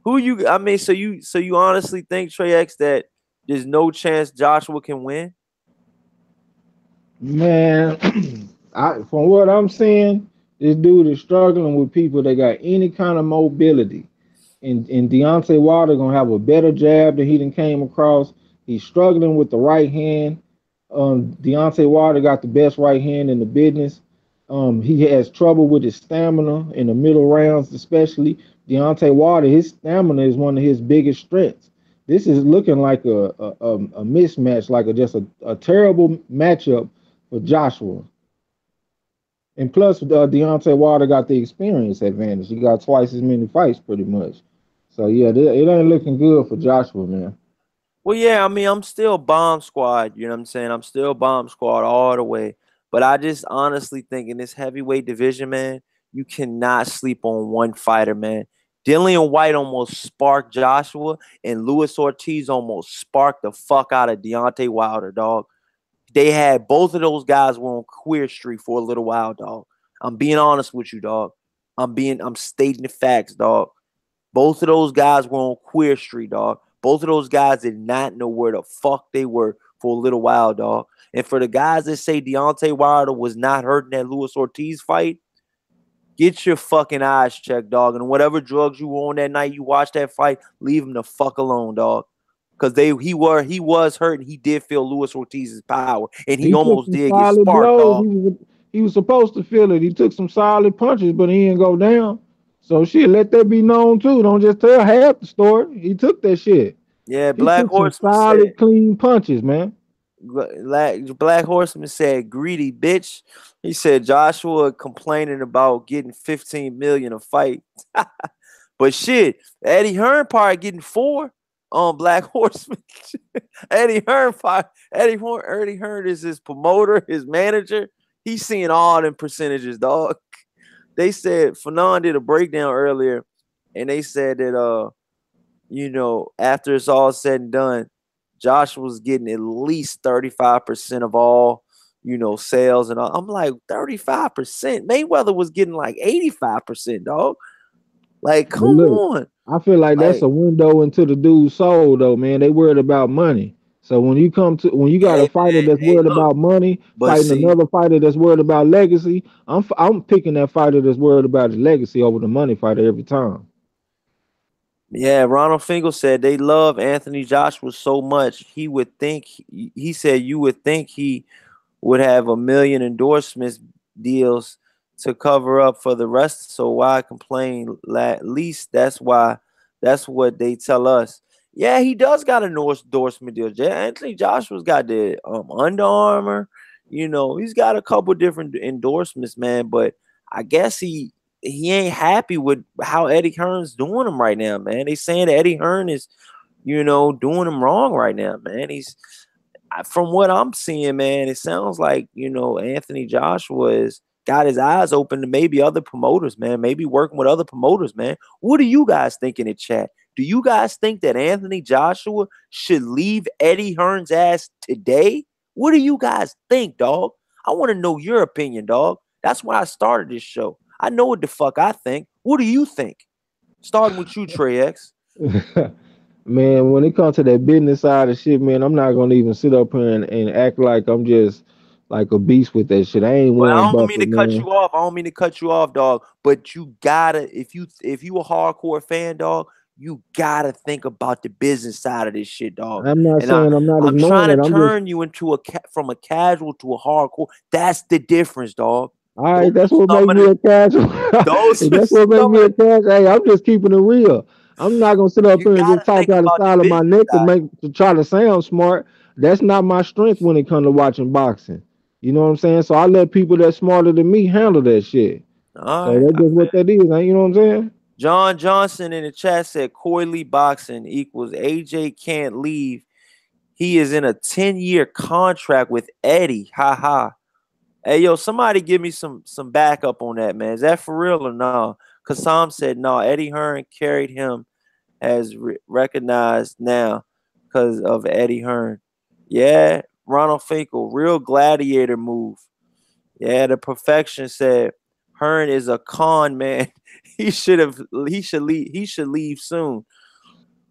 Who you? I mean, so you honestly think Trey X that there's no chance Joshua can win? Man, from what I'm seeing, this dude is struggling with people that got any kind of mobility. And Deontay Wilder gonna have a better jab than he done came across. He's struggling with the right hand. Deontay Wilder got the best right hand in the business. He has trouble with his stamina in the middle rounds, especially. Deontay Wilder, his stamina is one of his biggest strengths. This is looking like a mismatch, like a terrible matchup for Joshua. And plus, Deontay Wilder got the experience advantage. He got twice as many fights, pretty much. So yeah, it ain't looking good for Joshua, man. Well, yeah, I mean, I'm still bomb squad. You know what I'm saying? I'm still bomb squad all the way. But I just honestly think in this heavyweight division, man, you cannot sleep on one fighter, man. Dillian White almost sparked Joshua, and Luis Ortiz almost sparked the fuck out of Deontay Wilder, dog. They had both of those guys were on queer street for a little while, dog. I'm being honest with you, dog. I'm stating the facts, dog. Both of those guys were on Queer Street, dog. Both of those guys did not know where the fuck they were for a little while, dog. And for the guys that say Deontay Wilder was not hurting that Luis Ortiz fight, get your fucking eyes checked, dog. And whatever drugs you were on that night you watched that fight, leave him the fuck alone, dog. Because he was hurt and he did feel Luis Ortiz's power. And he He took almost some did get solid sparked, blows. dog. He was supposed to feel it. He took some solid punches, but he didn't go down. So shit, let that be known too. Don't just tell half the story. He took that shit. Yeah, He Black took some Horseman said solid, clean punches, man. Black Horseman said, "Greedy bitch." He said Joshua complaining about getting 15 million a fight, but shit, Eddie Hearn probably getting four on Black Horseman. Eddie Hearn, Eddie Hearn is his promoter, his manager. He's seeing all them percentages, dog. They said Fanon did a breakdown earlier, and they said that after it's all said and done, Josh was getting at least 35% of all, sales and all. I'm like, 35%. Mayweather was getting like 85%, dog. Like, But come look, on. I feel like that's Like, a window into the dude's soul, though, man. They worried about money. So when you got a hey fighter man, that's hey, worried look, about money but fighting see, another fighter that's worried about legacy, I'm picking that fighter that's worried about his legacy over the money fighter every time. yeah, Ronald Finkel said they love Anthony Joshua so much. He said you would think he would have a million endorsements deals to cover up for the rest. So why complain? At least that's what they tell us. Yeah, he does got an endorsement deal. Anthony Joshua's got the Under Armour. He's got a couple different endorsements, man. But I guess he ain't happy with how Eddie Hearn's doing him right now, man. They saying that Eddie Hearn is, doing him wrong right now, man. From what I'm seeing, man, it sounds like, Anthony Joshua has got his eyes open to maybe other promoters, man, maybe working with other promoters, man. What do you guys think in the chat? Do you guys think that Anthony Joshua should leave Eddie Hearn's ass today? What do you guys think, dog? I want to know your opinion, dog. That's why I started this show. I know what the fuck I think. What do you think? Starting with you, Trey X. Man, when it comes to that business side of shit, man, I'm not gonna even sit up here and act like I'm just like a beast with that shit. I ain't Well, Warren I don't mean to Buffett, cut man. you off. I don't mean to cut you off, dog. But you gotta, if you a hardcore fan, dog, you gotta think about the business side of this shit, dog. I'm not And I, saying I'm not I'm trying ignoring to it. I'm just turn you into from a casual to a hardcore. That's the difference, dog. all Those right. That's are what some make of me the a casual. those If are that's what make some me of a the. casual. Hey, I'm just keeping it real. I'm not gonna sit up You here and just gotta talk think out the about the side of my business neck side. to try to sound smart. That's not my strength when it comes to watching boxing. You know what I'm saying? So I let people that's smarter than me handle that shit. All So right. that's just what that is. You know what I'm saying? John Johnson in the chat said Coily boxing equals AJ can't leave. He is in a 10-year contract with Eddie. Ha ha. Hey, yo, somebody give me some backup on that, man. Is that for real or no? Kasam said no. Eddie Hearn carried him as recognized now because of Eddie Hearn. Yeah, Ronald Finkel, real gladiator move. Yeah, the perfection said Hearn is a con man. He should leave soon.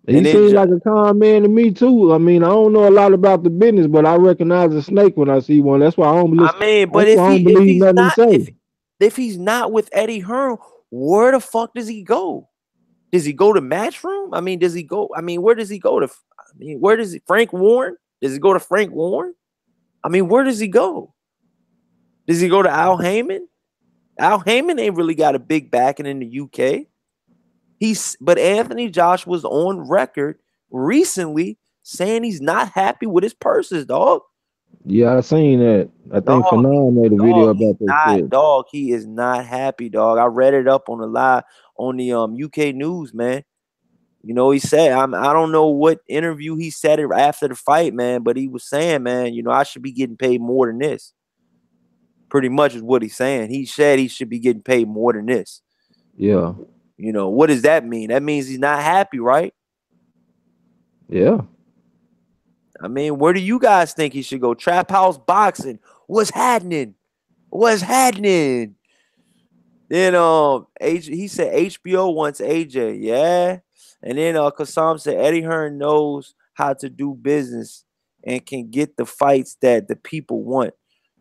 He And then seemed like a calm man to me too. I mean, I don't know a lot about the business, but I recognize a snake when I see one. That's why I don't listen. I mean, but That's if why I he don't if believe he's nothing he not say. if he's not with Eddie Hearn, where the fuck does he go? Does he go to Matchroom? I mean, does he go? I mean, where does he go to? I mean, where does he? Frank Warren? Does he go to Frank Warren? I mean, where does he go? Does he go to Al Heyman? Al Heyman ain't really got a big backing in the UK. But Anthony Joshua was on record recently saying he's not happy with his purses, dog. Yeah, I seen that. I think Dog, Fanon made a video he's about that not, shit. dog. He is not happy, dog. I read it up on the live on the UK news, man. You know, he said, I don't know what interview he said it after the fight, man, but he was saying, man, you know, I should be getting paid more than this. Pretty much is what he's saying. He said he should be getting paid more than this. Yeah. You know, what does that mean? That means he's not happy, right? Yeah. I mean, where do you guys think he should go? Trap House Boxing. What's happening? What's happening? Then he said HBO wants AJ, yeah. And then Kasam said Eddie Hearn knows how to do business and can get the fights that the people want.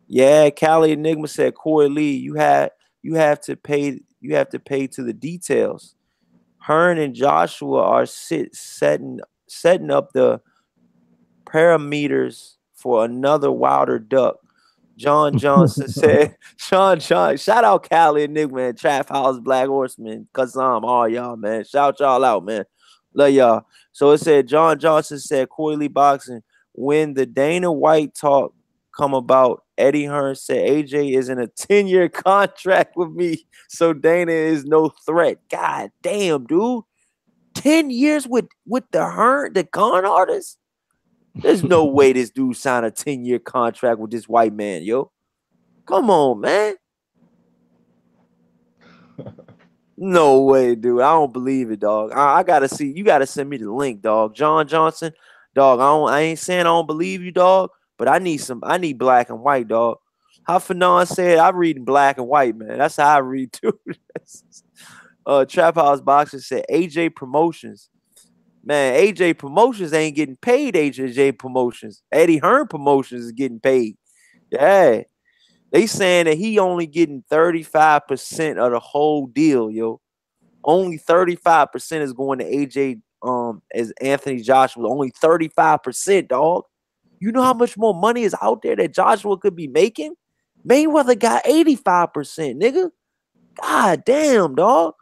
Yeah, Cali Enigma said Corey Lee, you have to pay to the details. Hearn and Joshua are setting up the parameters for another Wilder duck. John Johnson said, Sean, shout out Cali Enigma and Trap House Black Horseman, Kazam, all y'all, man. Shout y'all out, man. Love y'all. So it said, John Johnson said, Corey Lee Boxing, when the Dana White talk come about, Eddie Hearn said AJ is in a 10-year contract with me, so Dana is no threat. God damn, dude. 10 years with the Hearn, the con artist? There's no way this dude signed a 10-year contract with this white man, yo. Come on, man. No way, dude. I don't believe it, dog. I gotta see. You gotta send me the link, dog. John Johnson, dog. I ain't saying I don't believe you, dog. But I need black and white, dog. How Fanon said, I read in black and white, man. That's how I read too. Trap House Boxer said AJ Promotions. Man, AJ Promotions ain't getting paid. AJ Promotions. Eddie Hearn Promotions is getting paid. Yeah. They saying that he only getting 35% of the whole deal, yo. Only 35% is going to AJ as Anthony Joshua. Only 35%, dog. You know how much more money is out there that Joshua could be making? Mayweather got 85%, nigga. God damn, dog.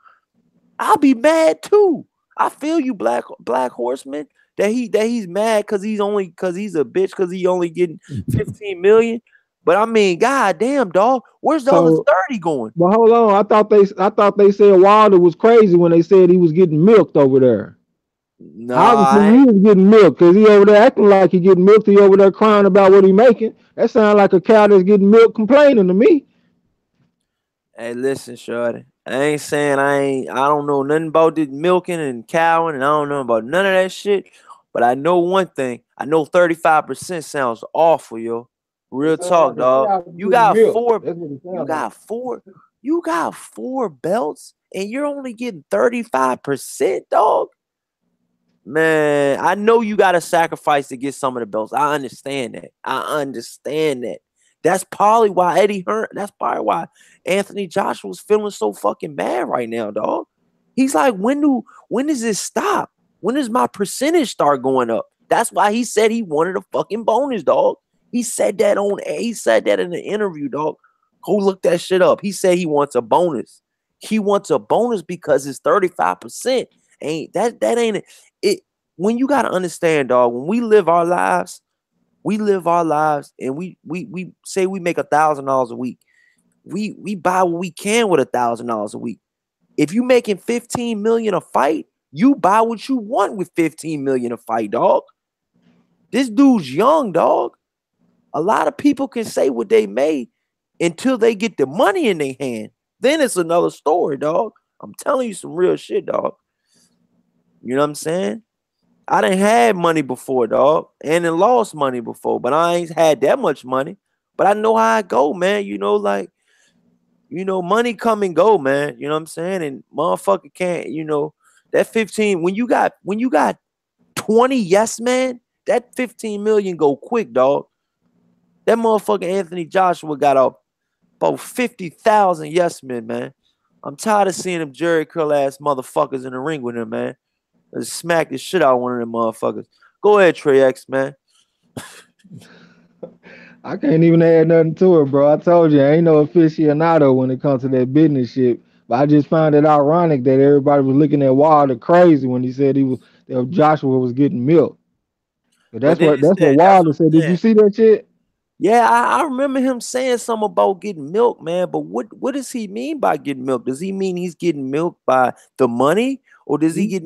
I'll be mad too. I feel you, Black Horseman, that he's mad because he's a bitch because he only getting 15 million. But I mean, god damn, dog, where's the other So, 30 going? but hold on. I thought they said Wilder was crazy when they said he was getting milked over there. No, Obviously, I he ain't. was getting milked because he over there acting like he getting milked. He over there crying about what he making. That sounds like a cow that's getting milked complaining to me. Hey, listen, shorty. I ain't saying I don't know nothing about this milking and cowing, and I don't know about none of that shit. But I know one thing. I know 35% sounds awful, yo. It Real sounds talk, like a dog. cow getting milked. That's what it You sounds like. got four, you got four belts, and you're only getting 35%, dog. Man, I know you got to sacrifice to get some of the belts. I understand that. I understand that. That's probably why Eddie Hearn. That's probably why Anthony Joshua's feeling so fucking bad right now, dog. He's like, when does this stop? When does my percentage start going up? That's why he said he wanted a fucking bonus, dog. He said that in the interview, dog. Go look that shit up. He said he wants a bonus. He wants a bonus because it's 35%. Ain't that ain't it? When you gotta understand, dog, when we live our lives and we say we make $1,000 a week. We buy what we can with $1,000 a week. If you making 15 million a fight, you buy what you want with 15 million a fight, dog. This dude's young, dog. A lot of people can say what they may until they get the money in their hand. Then it's another story, dog. I'm telling you some real shit, dog. You know what I'm saying? I done had money before, dog, and then lost money before, but I ain't had that much money. But I know how I go, man. You know, like, money come and go, man. You know what I'm saying? And motherfucker can't, that 15, when you got 20 yes, man, that 15 million go quick, dog. That motherfucker Anthony Joshua got about 50,000 yes men, man. I'm tired of seeing them Jerry Curl ass motherfuckers in the ring with him, man. Let's smack the shit out of one of them motherfuckers. Go ahead, Trey X, man. I can't even add nothing to it, bro. I told you I ain't no aficionado when it comes to that business shit. But I just found it ironic that everybody was looking at Wilder crazy when he said he was that Joshua was getting milk. But But then he that's what said, that's Wilder what said. I'm Did you saying. see that shit? Yeah, I remember him saying something about getting milk, man. But what does he mean by getting milk? Does he mean he's getting milk by the money, or does he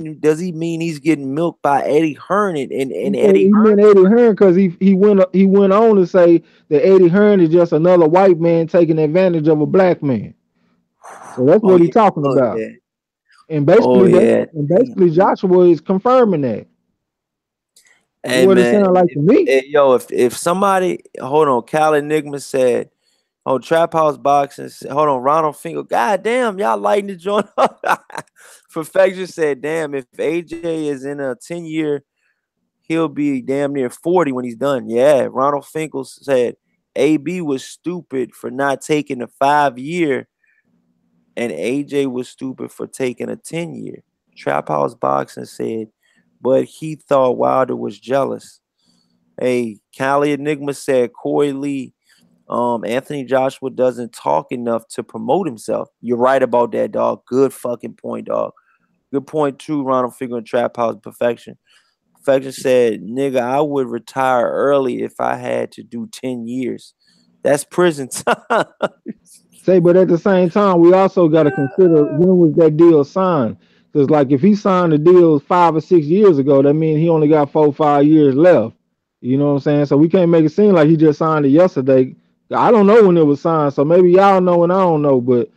mean he's getting milk by Eddie Hearn and He said Eddie he Hearn? meant Eddie Hearn because he went on to say that Eddie Hearn is just another white man taking advantage of a black man. So that's Oh what he's yeah, talking oh about. yeah, And oh basically yeah. Damn. Joshua is confirming that. Is Hey what it man, sounded like to me. yo, if somebody, hold on, Cal Enigma said, oh, Trap House Boxing, hold on, Ronald Finkel, god damn, y'all lighting the joint up. Perfection said, damn, if AJ is in a 10-year, he'll be damn near 40 when he's done. Yeah, Ronald Finkel said, AB was stupid for not taking a 5-year, and AJ was stupid for taking a 10-year. Trap House Boxing said, but he thought Wilder was jealous. Hey, Cali Enigma said Corey Lee, Anthony Joshua doesn't talk enough to promote himself. You're right about that, dog. Good fucking point, dog. Good point too, Ronald Finger and Trap House Perfection. Perfection said, nigga, I would retire early if I had to do 10 years. That's prison time. Say, but at the same time, we also got to consider when was that deal signed? Because like if he signed the deal 5 or 6 years ago, that means he only got 4 or 5 years left. You know what I'm saying? So we can't make it seem like he just signed it yesterday. I don't know when it was signed, so maybe y'all know and I don't know, but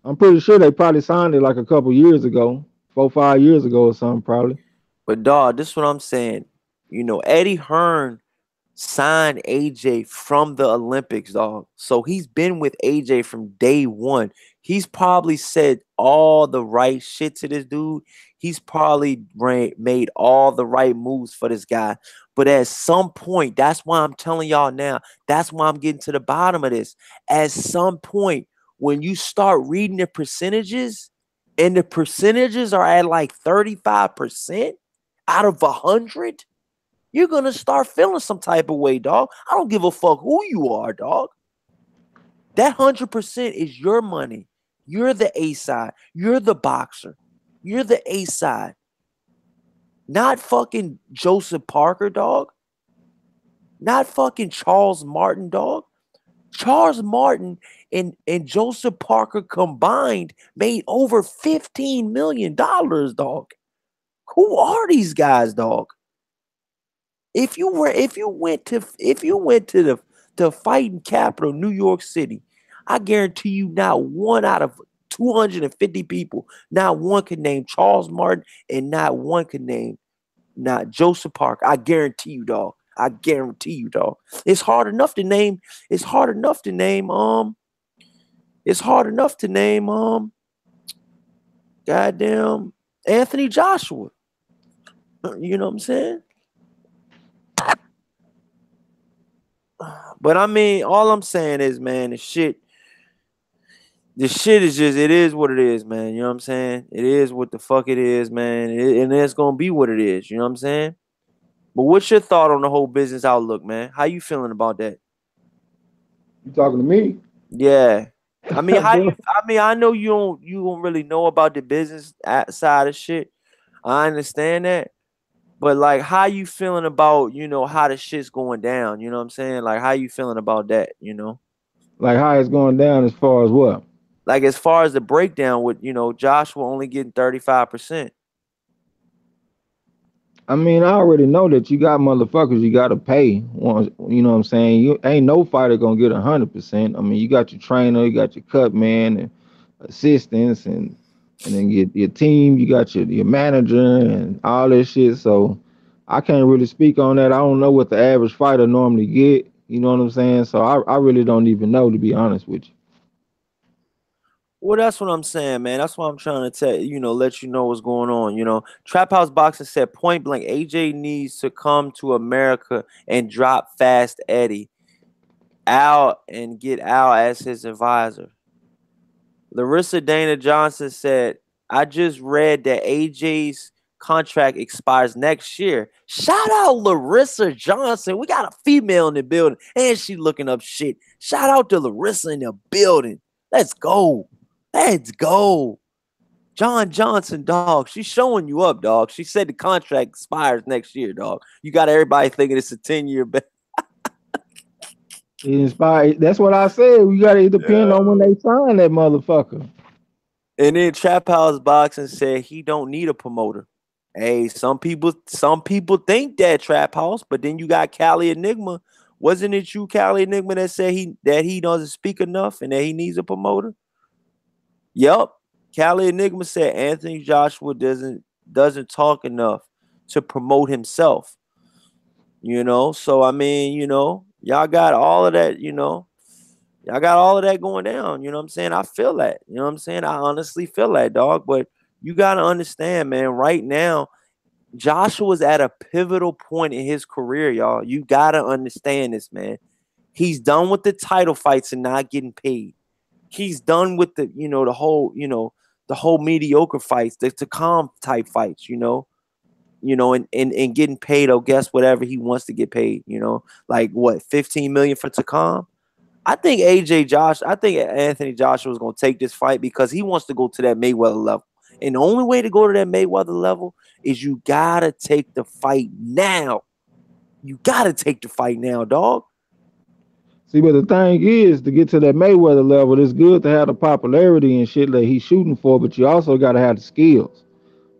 I'm pretty sure they probably signed it like a couple years ago, 4 or 5 years ago or something, probably. But dog, this is what I'm saying. Eddie Hearn signed AJ from the Olympics, dog. So he's been with AJ from day one. He's probably said all the right shit to this dude. He's probably made all the right moves for this guy. But at some point, that's why I'm telling y'all now, that's why I'm getting to the bottom of this. At some point, when you start reading the percentages, and the percentages are at like 35% out of 100, you're gonna start feeling some type of way, dog. I don't give a fuck who you are, dog. That 100% is your money. You're the A side. You're the boxer. You're the A side. Not fucking Joseph Parker, dog. Not fucking Charles Martin, dog. Charles Martin and Joseph Parker combined made over $15 million, dog. Who are these guys, dog? If you went to the fighting capital, New York City, I guarantee you not one out of 250 people, not one could name Charles Martin, and not one could name not Joseph Park. I guarantee you, dog. I guarantee you, dog. It's hard enough to name. It's hard enough to name. It's hard enough to name. Goddamn Anthony Joshua. You know what I'm saying? But I mean, all I'm saying is, man, the shit is just, it is what it is, man. You know what I'm saying? It is what the fuck it is, man. And it's gonna be what it is. You know what I'm saying? But what's your thought on the whole business outlook, man? How you feeling about that? You talking to me? Yeah. I mean, how you? Bro, I mean, I know you don't really know about the business side of shit. I understand that, but like, how you feeling about how the shit's going down? You know what I'm saying? Like, how you feeling about that? like how it's going down as far as what? Like as far as the breakdown with Joshua only getting 35%. I mean, I already know that you got motherfuckers you gotta pay once, you know what I'm saying? You ain't no fighter gonna get 100%. I mean, you got your trainer, you got your cut man and assistants and then your team, you got your manager and all that shit. So I can't really speak on that. I don't know what the average fighter normally get, you know what I'm saying? So I really don't even know, to be honest with you. Well, that's what I'm saying, man. That's why I'm trying to let you know what's going on. Trap House Boxing said point blank, AJ needs to come to America and drop Fast Eddie Al and get Al as his advisor. Larissa Dana Johnson said, I just read that AJ's contract expires next year. Shout out Larissa Johnson. We got a female in the building, and she looking up shit. Shout out to Larissa in the building. Let's go. Let's go. John Johnson, dog. She's showing you up, dog. She said the contract expires next year, dog. You got everybody thinking it's a 10-year bet. It inspired. That's what I said. We got to depend on when they sign that motherfucker. And then Trap House Boxing said he don't need a promoter. Hey, some people think that Trap House, but then you got Cali Enigma. Wasn't it you, Cali Enigma, that said he doesn't speak enough and that he needs a promoter? Yup. Cali Enigma said Anthony Joshua doesn't talk enough to promote himself. So I mean, y'all got all of that, y'all got all of that going down. You know what I'm saying? I feel that. You know what I'm saying? I honestly feel that, dog. But you got to understand, man, right now, Joshua's at a pivotal point in his career, y'all. You got to understand this, man. He's done with the title fights and not getting paid. He's done with the whole mediocre fights, the calm type fights, and getting paid, or guess whatever he wants to get paid, like what, 15 million for Takam? I think Anthony Joshua is going to take this fight because he wants to go to that Mayweather level. And the only way to go to that Mayweather level is you got to take the fight now. You got to take the fight now, dog. See, but the thing is, to get to that Mayweather level, it's good to have the popularity and shit that he's shooting for, but you also got to have the skills.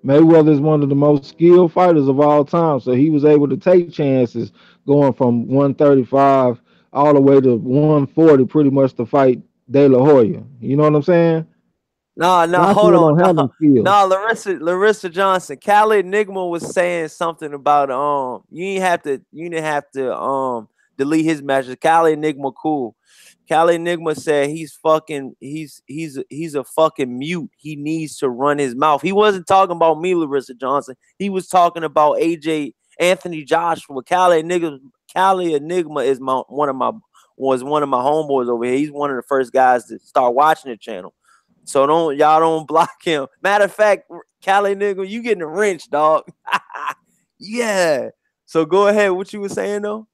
Mayweather is one of the most skilled fighters of all time, so he was able to take chances going from 135 all the way to 140, pretty much to fight De La Hoya. You know what I'm saying? No, hold Joshua on. don't have them skills. No, Larissa Johnson. Cali Enigma was saying something about you didn't have to delete his matches. Cali Enigma cool. Cali Enigma said he's a fucking mute. He needs to run his mouth. He wasn't talking about me, Larissa Johnson. He was talking about AJ Anthony Joshua. Cali Enigma is was one of my homeboys over here. He's one of the first guys to start watching the channel. So don't block him. Matter of fact, Cali Enigma, you getting a wrench, dog. Yeah. So go ahead. What you were saying though?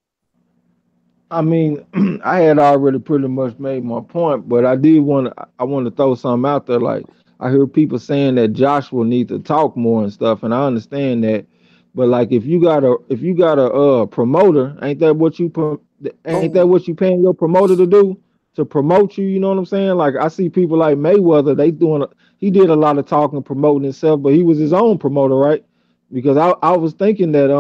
I mean, I had already pretty much made my point, but I want to throw something out there. Like I hear people saying that Joshua needs to talk more and stuff, and I understand that. But like if you got a promoter, ain't that what you paying your promoter to do? To promote you, you know what I'm saying? Like I see people like Mayweather, he did a lot of talking, promoting himself, but he was his own promoter, right? Because I was thinking that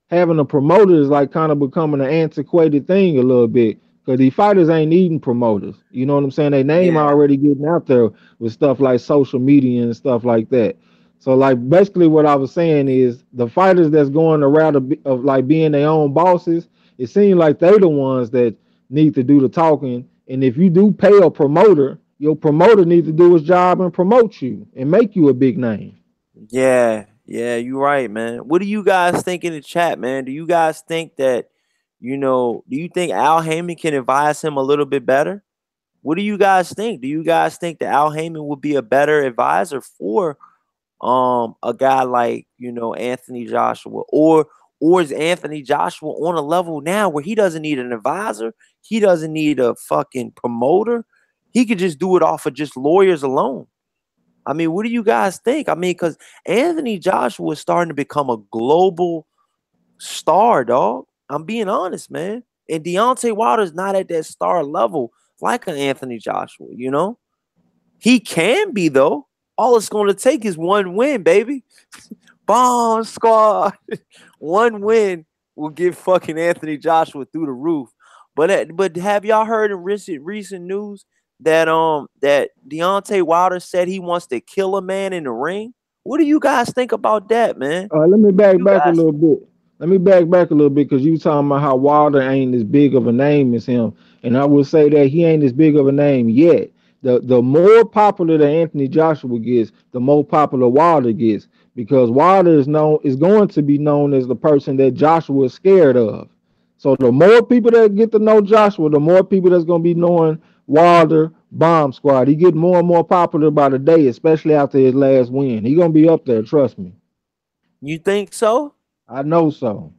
having a promoter is like kind of becoming an antiquated thing a little bit because these fighters ain't needing promoters. You know what I'm saying? Their name Yeah. already getting out there with stuff like social media and stuff like that. So like basically what I was saying is the fighters that's going the route of like being their own bosses, it seems like they the ones that need to do the talking. And if you do pay a promoter, your promoter needs to do his job and promote you and make you a big name. Yeah, you're right, man. What do you guys think in the chat, man? Do you guys think that, do you think Al Heyman can advise him a little bit better? What do you guys think? Do you guys think that Al Heyman would be a better advisor for a guy like, Anthony Joshua? Or is Anthony Joshua on a level now where he doesn't need an advisor? He doesn't need a fucking promoter. He could just do it off of just lawyers alone. I mean, what do you guys think? I mean, because Anthony Joshua is starting to become a global star, dog. I'm being honest, man. And Deontay Wilder's not at that star level like an Anthony Joshua, He can be, though. All it's going to take is one win, baby. Bomb squad. One win will get fucking Anthony Joshua through the roof. But have y'all heard in recent news that Deontay Wilder said he wants to kill a man in the ring? What do you guys think about that, man? Let me What do back you back a guys? little bit. Let me back a little bit because you talking about how Wilder ain't as big of a name as him, and I will say that he ain't as big of a name yet. The more popular that Anthony Joshua gets, the more popular Wilder gets because Wilder is going to be known as the person that Joshua is scared of. So the more people that get to know Joshua, the more people that's going to be knowing Wilder Bomb Squad. He get more and more popular by the day, especially after his last win. He gonna be up there, trust me. You think so? I know so.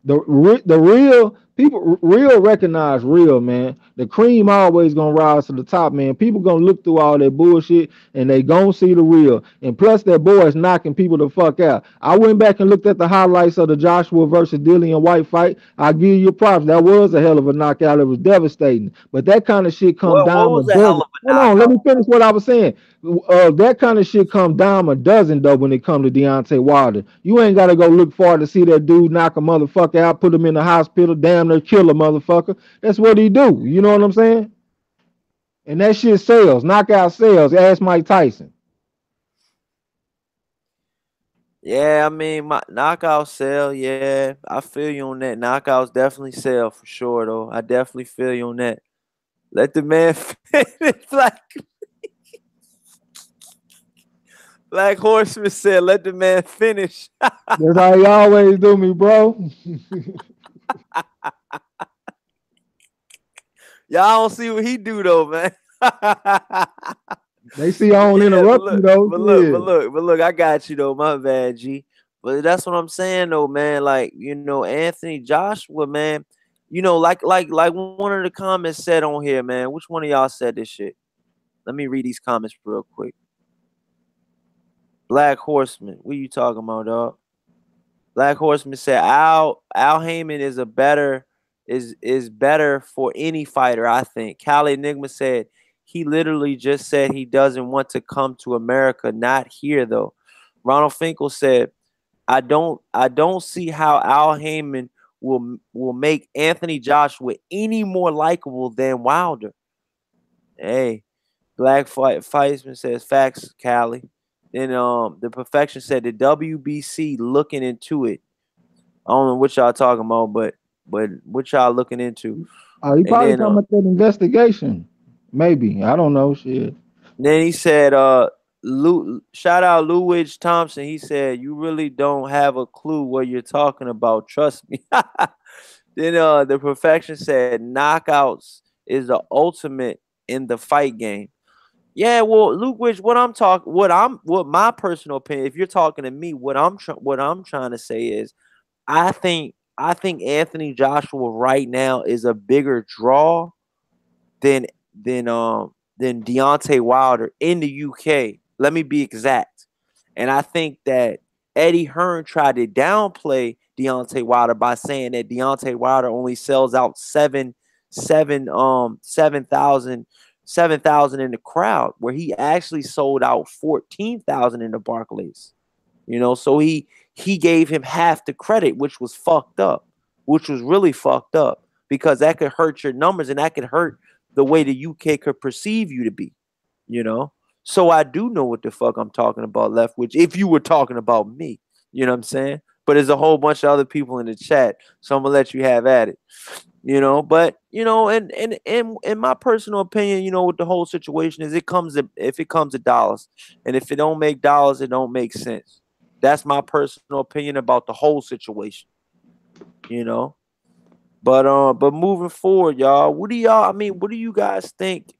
The real people real recognize real, man. The cream always gonna rise to the top, man. People gonna look through all that bullshit and they gonna see the real. And plus that boy is knocking people the fuck out. I went back and looked at the highlights of the Joshua versus Dillian White fight. I give you props. That was a hell of a knockout. It was devastating. But that kind of shit come What dime a was a hell dozen. of a Hold on, let knockout? me finish what I was saying. That kind of shit come dime a dozen though when it come to Deontay Wilder. You ain't gotta go look far to see that dude knock a motherfucker out, put him in the hospital, damn near kill a motherfucker. That's what he do. You know what I'm saying? And that shit sells. Knockout sells. Ask Mike Tyson. Yeah, I mean, my knockout sell. Yeah, I feel you on that. Knockouts definitely sell for sure, though. I definitely feel you on that. Let the man finish. Black Horseman said, "Let the man finish." That's how he always do me, bro. Y'all don't see what he do though, man. They see I don't Yeah, interrupt you though. Yeah. but look, I got you though. My bad, G. But that's what I'm saying though, man. Like, Anthony Joshua, man. Like one of the comments said on here, man. Which one of y'all said this shit? Let me read these comments real quick. Black Horseman, what you talking about, dog? Black Horseman said Al Heyman is better for any fighter, I think. Cali Enigma said he literally just said he doesn't want to come to America, not here though. Ronald Finkel said, I don't see how Al Heyman will make Anthony Joshua any more likable than Wilder. Hey, Black Fightsman says facts, Cali. Then the Perfection said the WBC looking into it. I don't know what y'all talking about, but what y'all looking into? Oh, he And probably then talking about that investigation. Maybe. I don't know. Shit. he said, shout out Lou Widge Thompson. He said, you really don't have a clue what you're talking about. Trust me. Then the Perfection said knockouts is the ultimate in the fight game. Yeah, well, Luke Widge, what my personal opinion, if you're talking to me, what I'm trying to say is I think Anthony Joshua right now is a bigger draw than than um than Deontay Wilder in the UK. Let me be exact. And I think that Eddie Hearn tried to downplay Deontay Wilder by saying that Deontay Wilder only sells out 7,000 in the crowd, where he actually sold out 14,000 in the Barclays. So he gave him half the credit, which was fucked up, which was really fucked up because that could hurt your numbers and that could hurt the way the UK could perceive you to be, you know. So I do know what the fuck I'm talking about, Left. Which, if you were talking about me, you know what I'm saying. But there's a whole bunch of other people in the chat, so I'm gonna let you have at it. But in my personal opinion, what the whole situation is, if it comes to dollars, and if it don't make dollars, it don't make sense. That's my personal opinion about the whole situation, you know. But moving forward, y'all, what do you guys think,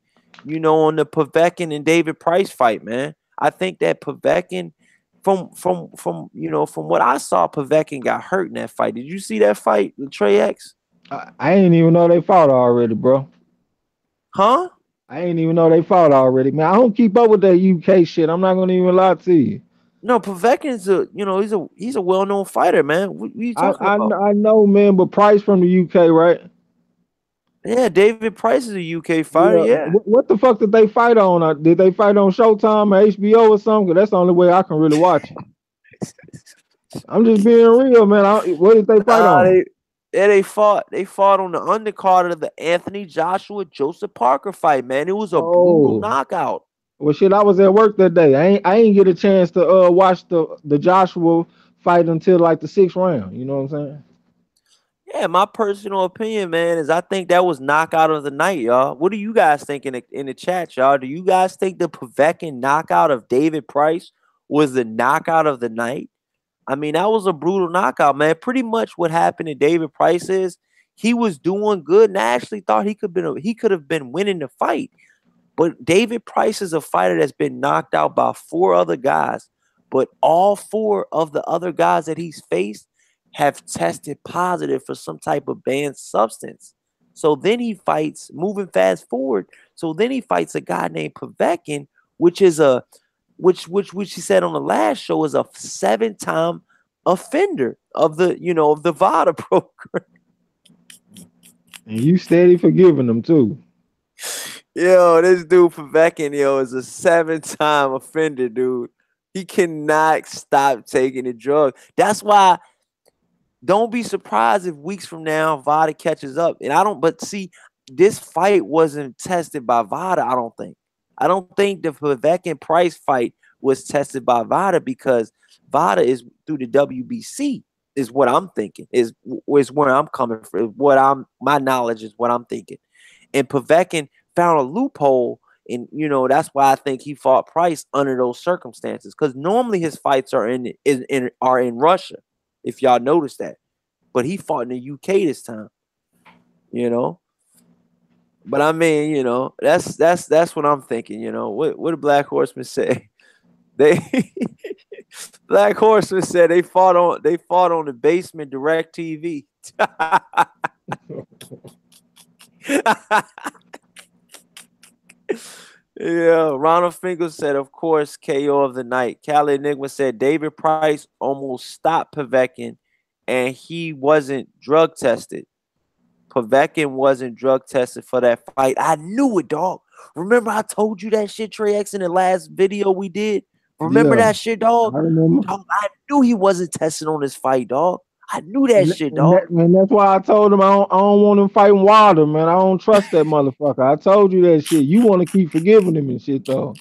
on the Povetkin and David Price fight, man? I think that Povetkin, from what I saw, Povetkin got hurt in that fight. Did you see that fight, Trey X? I ain't even know they fought already, bro. Huh? I ain't even know they fought already. Man, I don't keep up with that UK shit. I'm not gonna even lie to you. No, Povetkin's he's a well known fighter, man. What are you talking about? I know, man, but Price from the UK, right? Yeah, David Price is a UK fighter. Yeah. Yeah. What the fuck did they fight on? Did they fight on Showtime or HBO or something? 'Cause that's the only way I can really watch it. I'm just being real, man. What did they fight Nah, on? they fought on the undercard of the Anthony Joshua Joseph Parker fight, man. It was a brutal Oh, knockout. well, shit. I was at work that day. I ain't get a chance to watch the Joshua fight until like the sixth round. You know what I'm saying? Yeah, my personal opinion, man, is I think that was knockout of the night, y'all. What do you guys think in the chat, y'all? Do you guys think the Povetkin knockout of David Price was the knockout of the night? I mean, that was a brutal knockout, man. Pretty much what happened to David Price is he was doing good, and I actually thought he could have been winning the fight. But David Price is a fighter that's been knocked out by four other guys, but all 4 of the other guys that he's faced have tested positive for some type of banned substance. So then he fights, moving fast forward. So then he fights a guy named Povetkin, which is a which he said on the last show is a 7-time offender of the of the VADA program. And you steady forgiving them too. Yo, this dude Povetkin, is a 7-time offender, dude. He cannot stop taking the drug. That's why don't be surprised if weeks from now VADA catches up. And but see, this fight wasn't tested by VADA, I don't think. I don't think the Povetkin Price fight was tested by VADA because VADA is through the WBC, is what I'm thinking, is where I'm coming from. My knowledge is what I'm thinking. And Povetkin found a loophole, and that's why I think he fought Price under those circumstances. Because normally his fights are in Russia, if y'all notice that. But he fought in the UK this time. But I mean, that's what I'm thinking. What the Black Horsemen say? They Black Horsemen said they fought on the basement Direct TV. Yeah, Ronald Finkel said, of course, KO of the night. Cali Enigma said David Price almost stopped Povetkin, and he wasn't drug tested. Povetkin wasn't drug tested for that fight. I knew it, dog. Remember I told you that shit, Trey X, in the last video we did? Remember that shit, dog? I remember. Dog, I knew he wasn't tested on this fight, dog. I knew that shit, dog. That's why I told him I don't want him fighting Wilder, man. I don't trust that motherfucker. I told you that shit. You want to keep forgiving him and shit, though.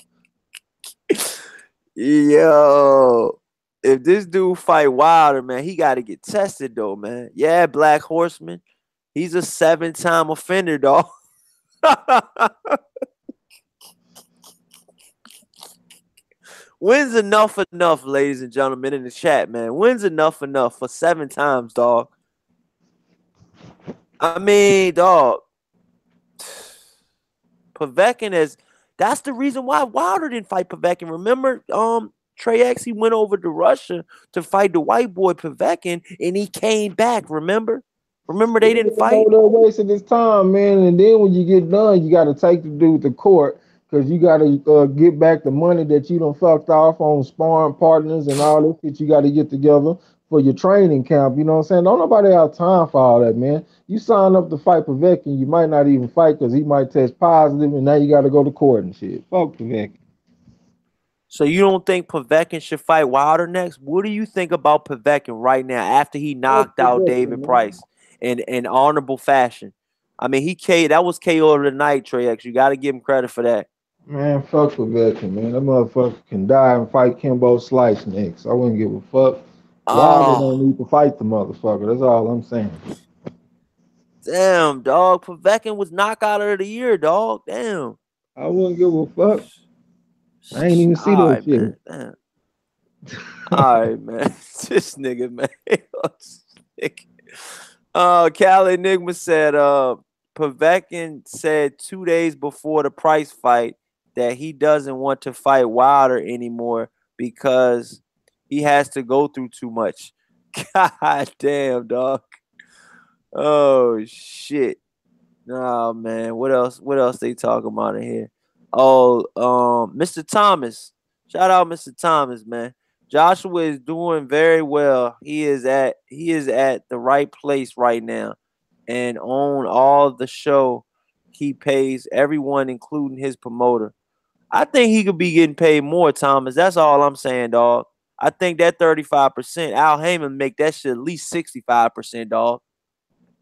Yo, if this dude fight Wilder, man, he got to get tested, though, man. Yeah, Black Horseman. He's a 7-time offender, dog. When's enough, ladies and gentlemen, in the chat, man? When's enough for 7 times, dog? I mean, dog. Povetkin that's the reason why Wilder didn't fight Povetkin. Remember, Trey X, he went over to Russia to fight the white boy Povetkin, and he came back, remember? Remember they didn't fight? They're wasting his time, man. And then when you get done, you got to take the dude to court because you got to get back the money that you done fucked off on sparring partners and all this shit you got to get together for your training camp. You know what I'm saying? Don't nobody have time for all that, man. You sign up to fight Povetkin, you might not even fight because he might test positive, and now you got to go to court and shit. Fuck Povetkin. So you don't think Povetkin should fight Wilder next? What do you think about Povetkin right now after he knocked out David Price in honorable fashion? I mean, that was KO of the night, Trey X. You got to give him credit for that. Man, fuck Povetkin, man. That motherfucker can die and fight Kimbo Slice next. I wouldn't give a fuck. Wilder don't need to fight the motherfucker. That's all I'm saying. Damn, dog. Povetkin was knockout of the year, dog. Damn. I wouldn't give a fuck. I ain't even see that shit. Man. All right, man. This nigga, man. Cali Enigma said, Povetkin said 2 days before the Price fight that he doesn't want to fight Wilder anymore because he has to go through too much. God damn, dog. Oh shit. Oh man, what else they talking about in here? Oh, Mr. Thomas. Shout out Mr. Thomas, man. Joshua is doing very well. He is at the right place right now. And on all the show, he pays everyone, including his promoter. I think he could be getting paid more, Thomas. That's all I'm saying, dog. I think that 35%, Al Heyman make that shit at least 65%, dog.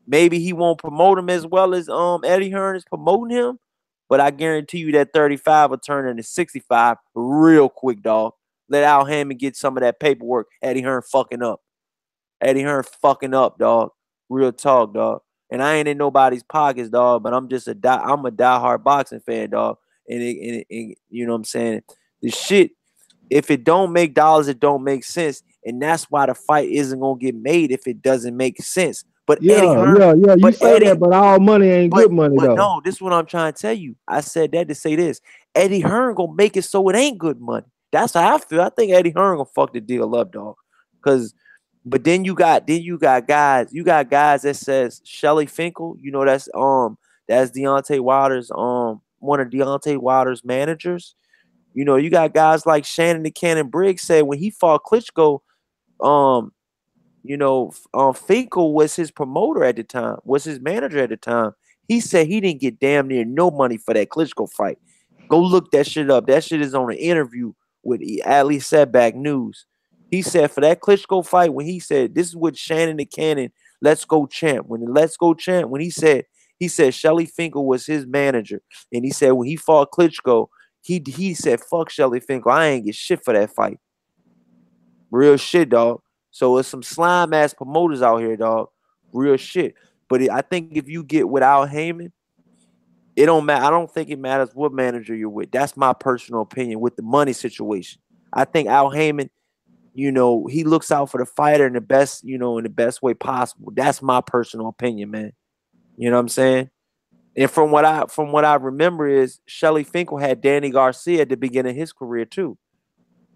Maybe he won't promote him as well as Eddie Hearn is promoting him, but I guarantee you that 35 will turn into 65 real quick, dog. Let Al Heyman get some of that paperwork. Eddie Hearn fucking up. Eddie Hearn fucking up, dog. Real talk, dog. And I ain't in nobody's pockets, dog, but I'm just I'm a diehard boxing fan, dog. And you know what I'm saying? The shit, if it don't make dollars, it don't make sense. And that's why the fight isn't going to get made if it doesn't make sense. But Eddie Hearn, you say that, but all money ain't good money, though. No, this is what I'm trying to tell you. I said that to say this. Eddie Hearn going to make it so it ain't good money. That's how I feel. I think Eddie Hearn gonna fuck the deal up, dog. Cause, but then you got guys that says Shelly Finkel. You know that's Deontay Wilder's one of Deontay Wilder's managers. You know, you got guys like Shannon the Cannon Briggs said when he fought Klitschko, um, Finkel was his promoter at the time, was his manager at the time. He said he didn't get damn near no money for that Klitschko fight. Go look that shit up. That shit is on an interview with Ali Setback News. He said for that Klitschko fight, when he said this is what Shannon the Cannon, Let's Go Champ. When the Let's Go Champ, when he said Shelly Finkel was his manager, and he said when he fought Klitschko, he said fuck Shelly Finkel, I ain't get shit for that fight. Real shit, dog. So it's some slime ass promoters out here, dog. Real shit. But I think if you get without Heyman, it don't matter. I don't think it matters what manager you're with. That's my personal opinion with the money situation. I think Al Heyman, he looks out for the fighter in the best, in the best way possible. That's my personal opinion, man. You know what I'm saying? And from what I remember is Shelly Finkel had Danny Garcia at the beginning of his career too.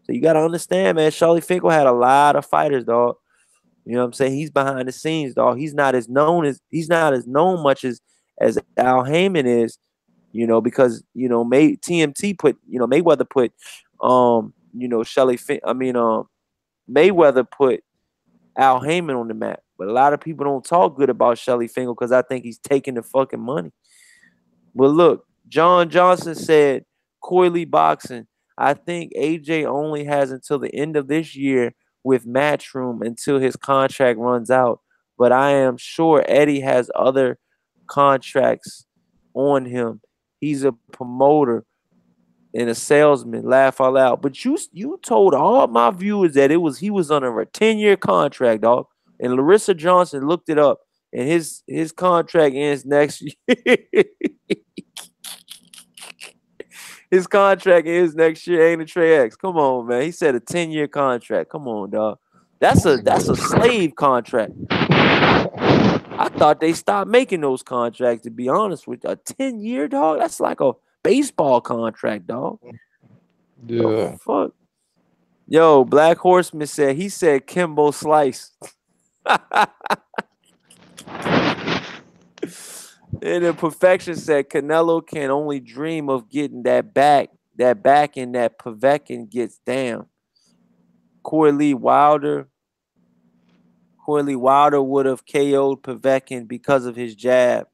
So you gotta understand, man. Shelly Finkel had a lot of fighters, dog. You know what I'm saying? He's behind the scenes, dog. He's not as known much as Al Heyman is, because TMT put, Mayweather put, Shelly. Mayweather put Al Heyman on the map, but a lot of people don't talk good about Shelly Finkel because I think he's taking the fucking money. But look, John Johnson said, Coily Boxing, I think AJ only has until the end of this year with Matchroom until his contract runs out. But I am sure Eddie has other contracts on him. He's a promoter and a salesman. Laugh out loud. But you told all my viewers that he was under a 10-year contract, dog. And Larissa Johnson looked it up, and his contract ends next year. His contract is next year, ain't it, Trey X? Come on, man. He said a 10-year contract. Come on, dog. That's a slave contract. I thought they stopped making those contracts, to be honest with you. A 10-year, dog? That's like a baseball contract, dog. The Yeah. fuck? Yo, Black Horseman said Kimbo Slice. And then Perfection said Canelo can only dream of getting that back and that Povetkin gets down. Corey Wilder would have KO'd Povetkin because of his jab.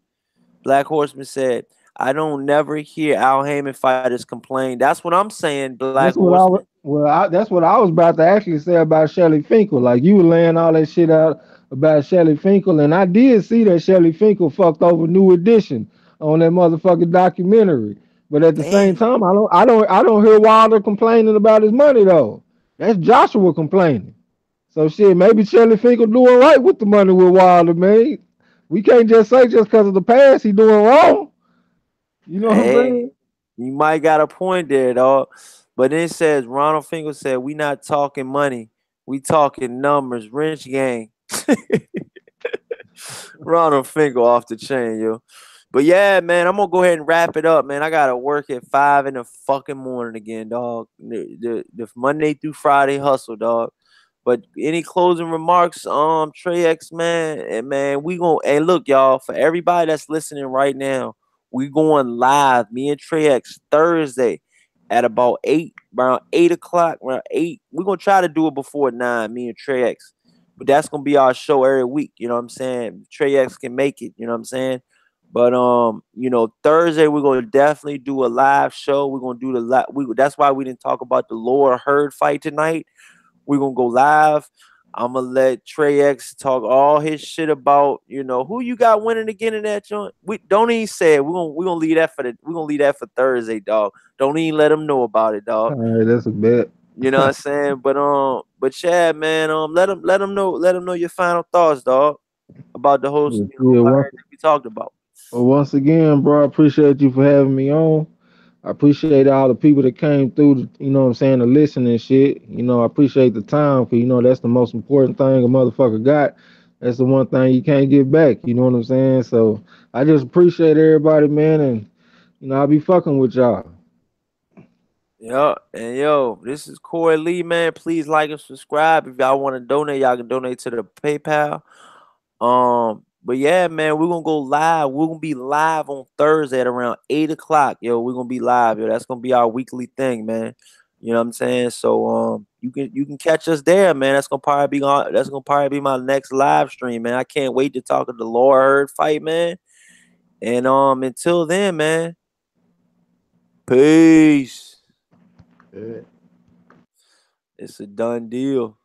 Black Horseman said, I don't never hear Al Heyman fighters complain. That's what I'm saying, Black That's what I Horseman. was. Well, that's what I was about to actually say about Shelly Finkel. Like you were laying all that shit out about Shelly Finkel, and I did see that Shelly Finkel fucked over New Edition on that motherfucking documentary. But at the same Damn. time, I don't hear Wilder complaining about his money though. That's Joshua complaining. So shit, maybe Shelly Finkel doing right with the money with Wilder, man. We can't just say just because of the past he doing wrong. You know what I'm Hey, saying? you might got a point there, dog. But then it says Ronald Finkel said, we not talking money. We talking numbers. Rich gang. Ronald Finkel off the chain, yo. But yeah, man, I'm gonna go ahead and wrap it up, man. I gotta work at 5 in the fucking morning again, dog. The Monday through Friday hustle, dog. But any closing remarks, Trey X, man, and man, we gonna, and look, y'all, for everybody that's listening right now, we going live. Me and Trey X Thursday at about 8, around 8 o'clock, around 8. We're gonna try to do it before 9. Me and Trey X. But that's gonna be our show every week. You know what I'm saying? Trey X can make it. You know what I'm saying? But Thursday we're gonna definitely do a live show. We're gonna do the live. That's why we didn't talk about the Laura Hurd fight tonight. We're gonna go live. I'm gonna let Trey X talk all his shit about who you got winning again in that joint. We don't even say it. We're gonna leave that for Thursday, dog. Don't even let them know about it, dog. All right, that's a bet. You know what I'm saying? But yeah, man, let them know your final thoughts, dog, about the whole Yeah, yeah, once, everything we talked about. well, once again, bro, I appreciate you for having me on. I appreciate all the people that came through, you know what I'm saying, to listen and shit. I appreciate the time because, that's the most important thing a motherfucker got. That's the one thing you can't get back. You know what I'm saying? So I just appreciate everybody, man. And, I'll be fucking with y'all. Yo, and yo, this is Corey Lee, man. Please like and subscribe. If y'all want to donate, y'all can donate to the PayPal. But yeah, man, we're gonna go live. We're gonna be live on Thursday at around 8 o'clock. Yo, we're gonna be live, yo. That's gonna be our weekly thing, man. You know what I'm saying? So you can catch us there, man. That's gonna probably be my next live stream, man. I can't wait to talk to the Laura Heard fight, man. And until then, man, peace. Yeah. It's a done deal.